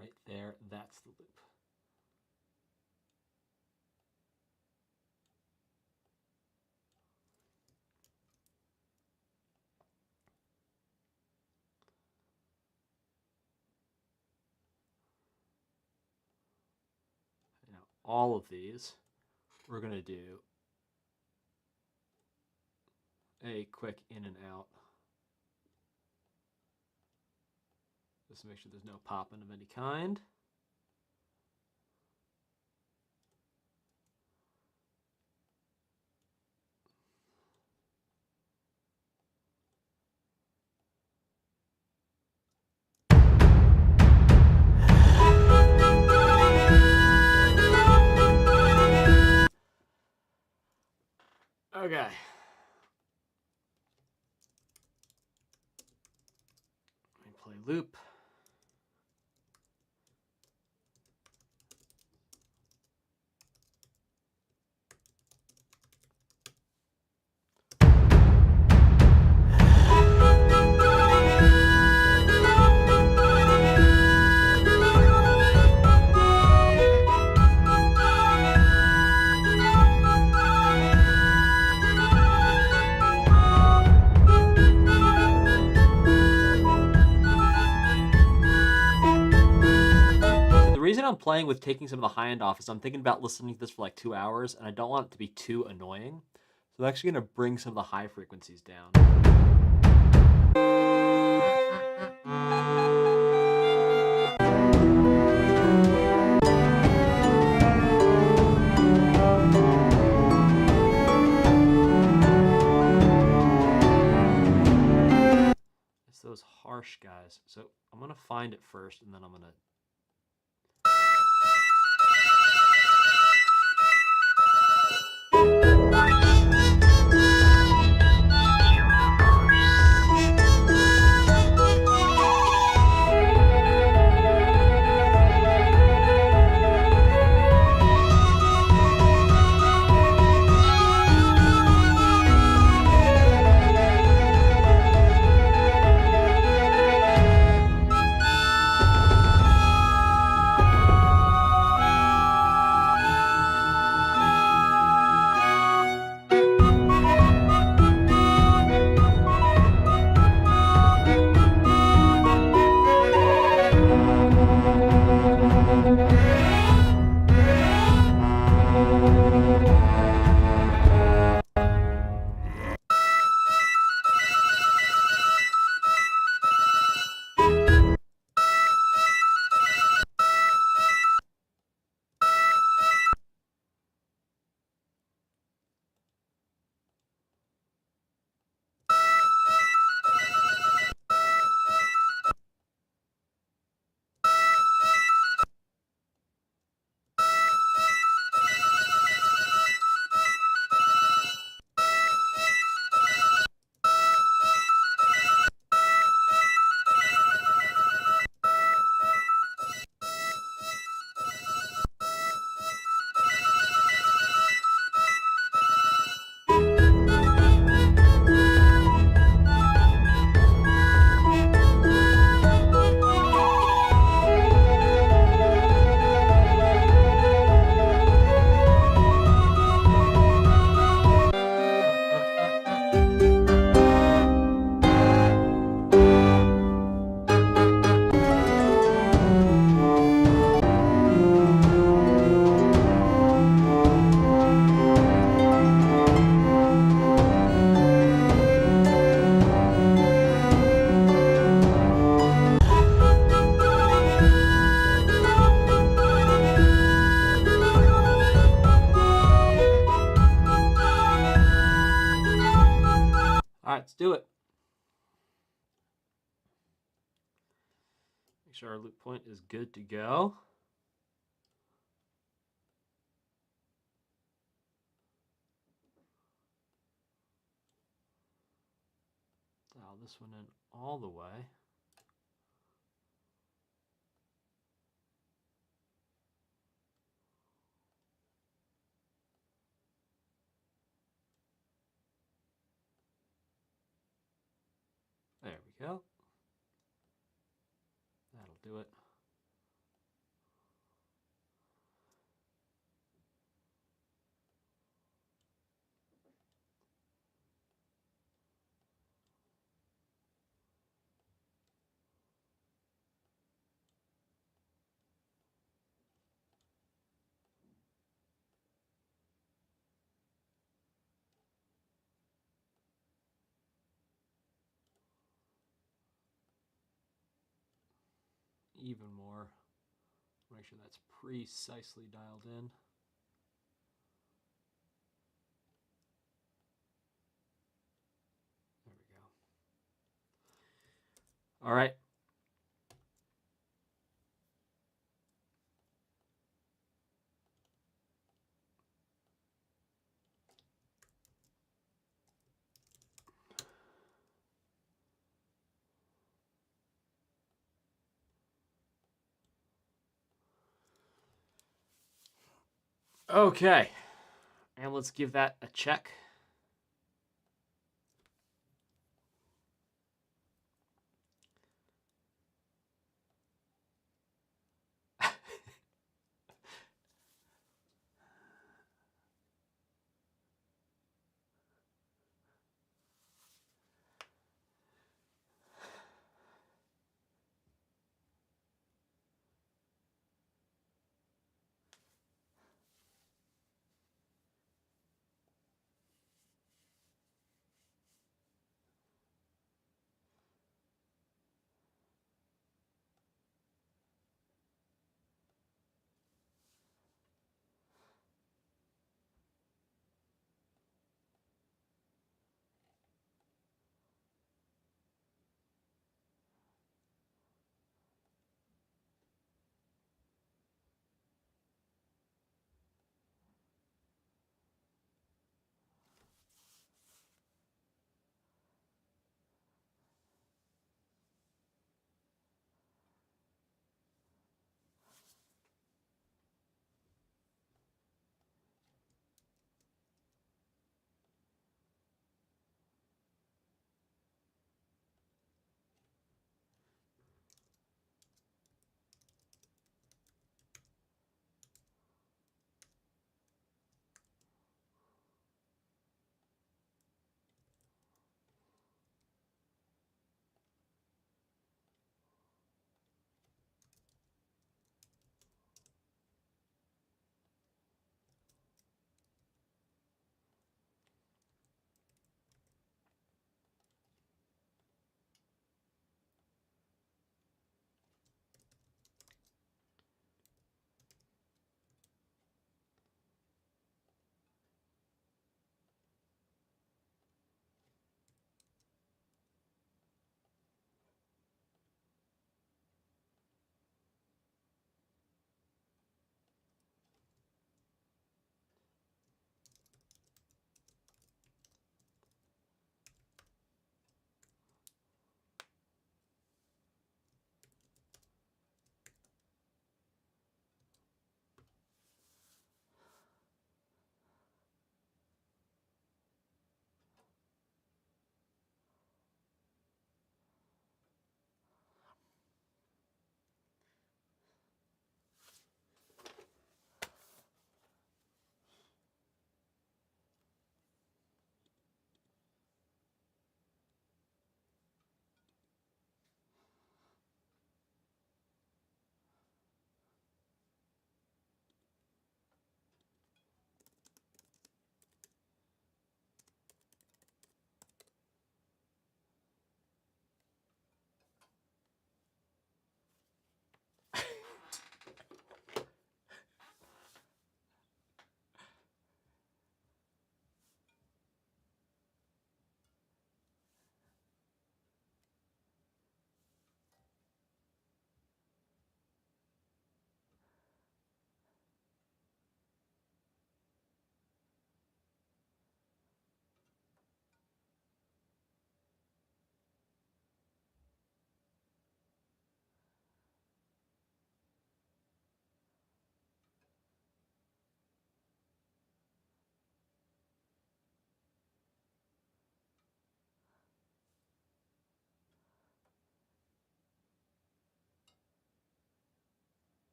Right there, that's the loop. Now, all of these, we're going to do a quick in and out. Just to make sure there's no popping of any kind. Okay. Let me play loop. on playing with taking some of the high end off is I'm thinking about listening to this for like 2 hours, and I don't want it to be too annoying. So I'm actually going to bring some of the high frequencies down. It's those harsh guys. So I'm going to find it first, and then I'm going to... All right, let's do it. Make sure our loop point is good to go. Dial this one in all the way. There we go. That'll do it. Even more. Make sure that's precisely dialed in. There we go. All right. Okay. And let's give that a check.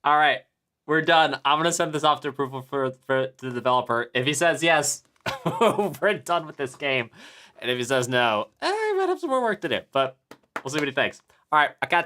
All right, we're done. I'm gonna send this off to approval for the developer. If he says yes, we're done with this game. And if he says no, I might have some more work to do, but we'll see what he thinks. All right, I'll catch you.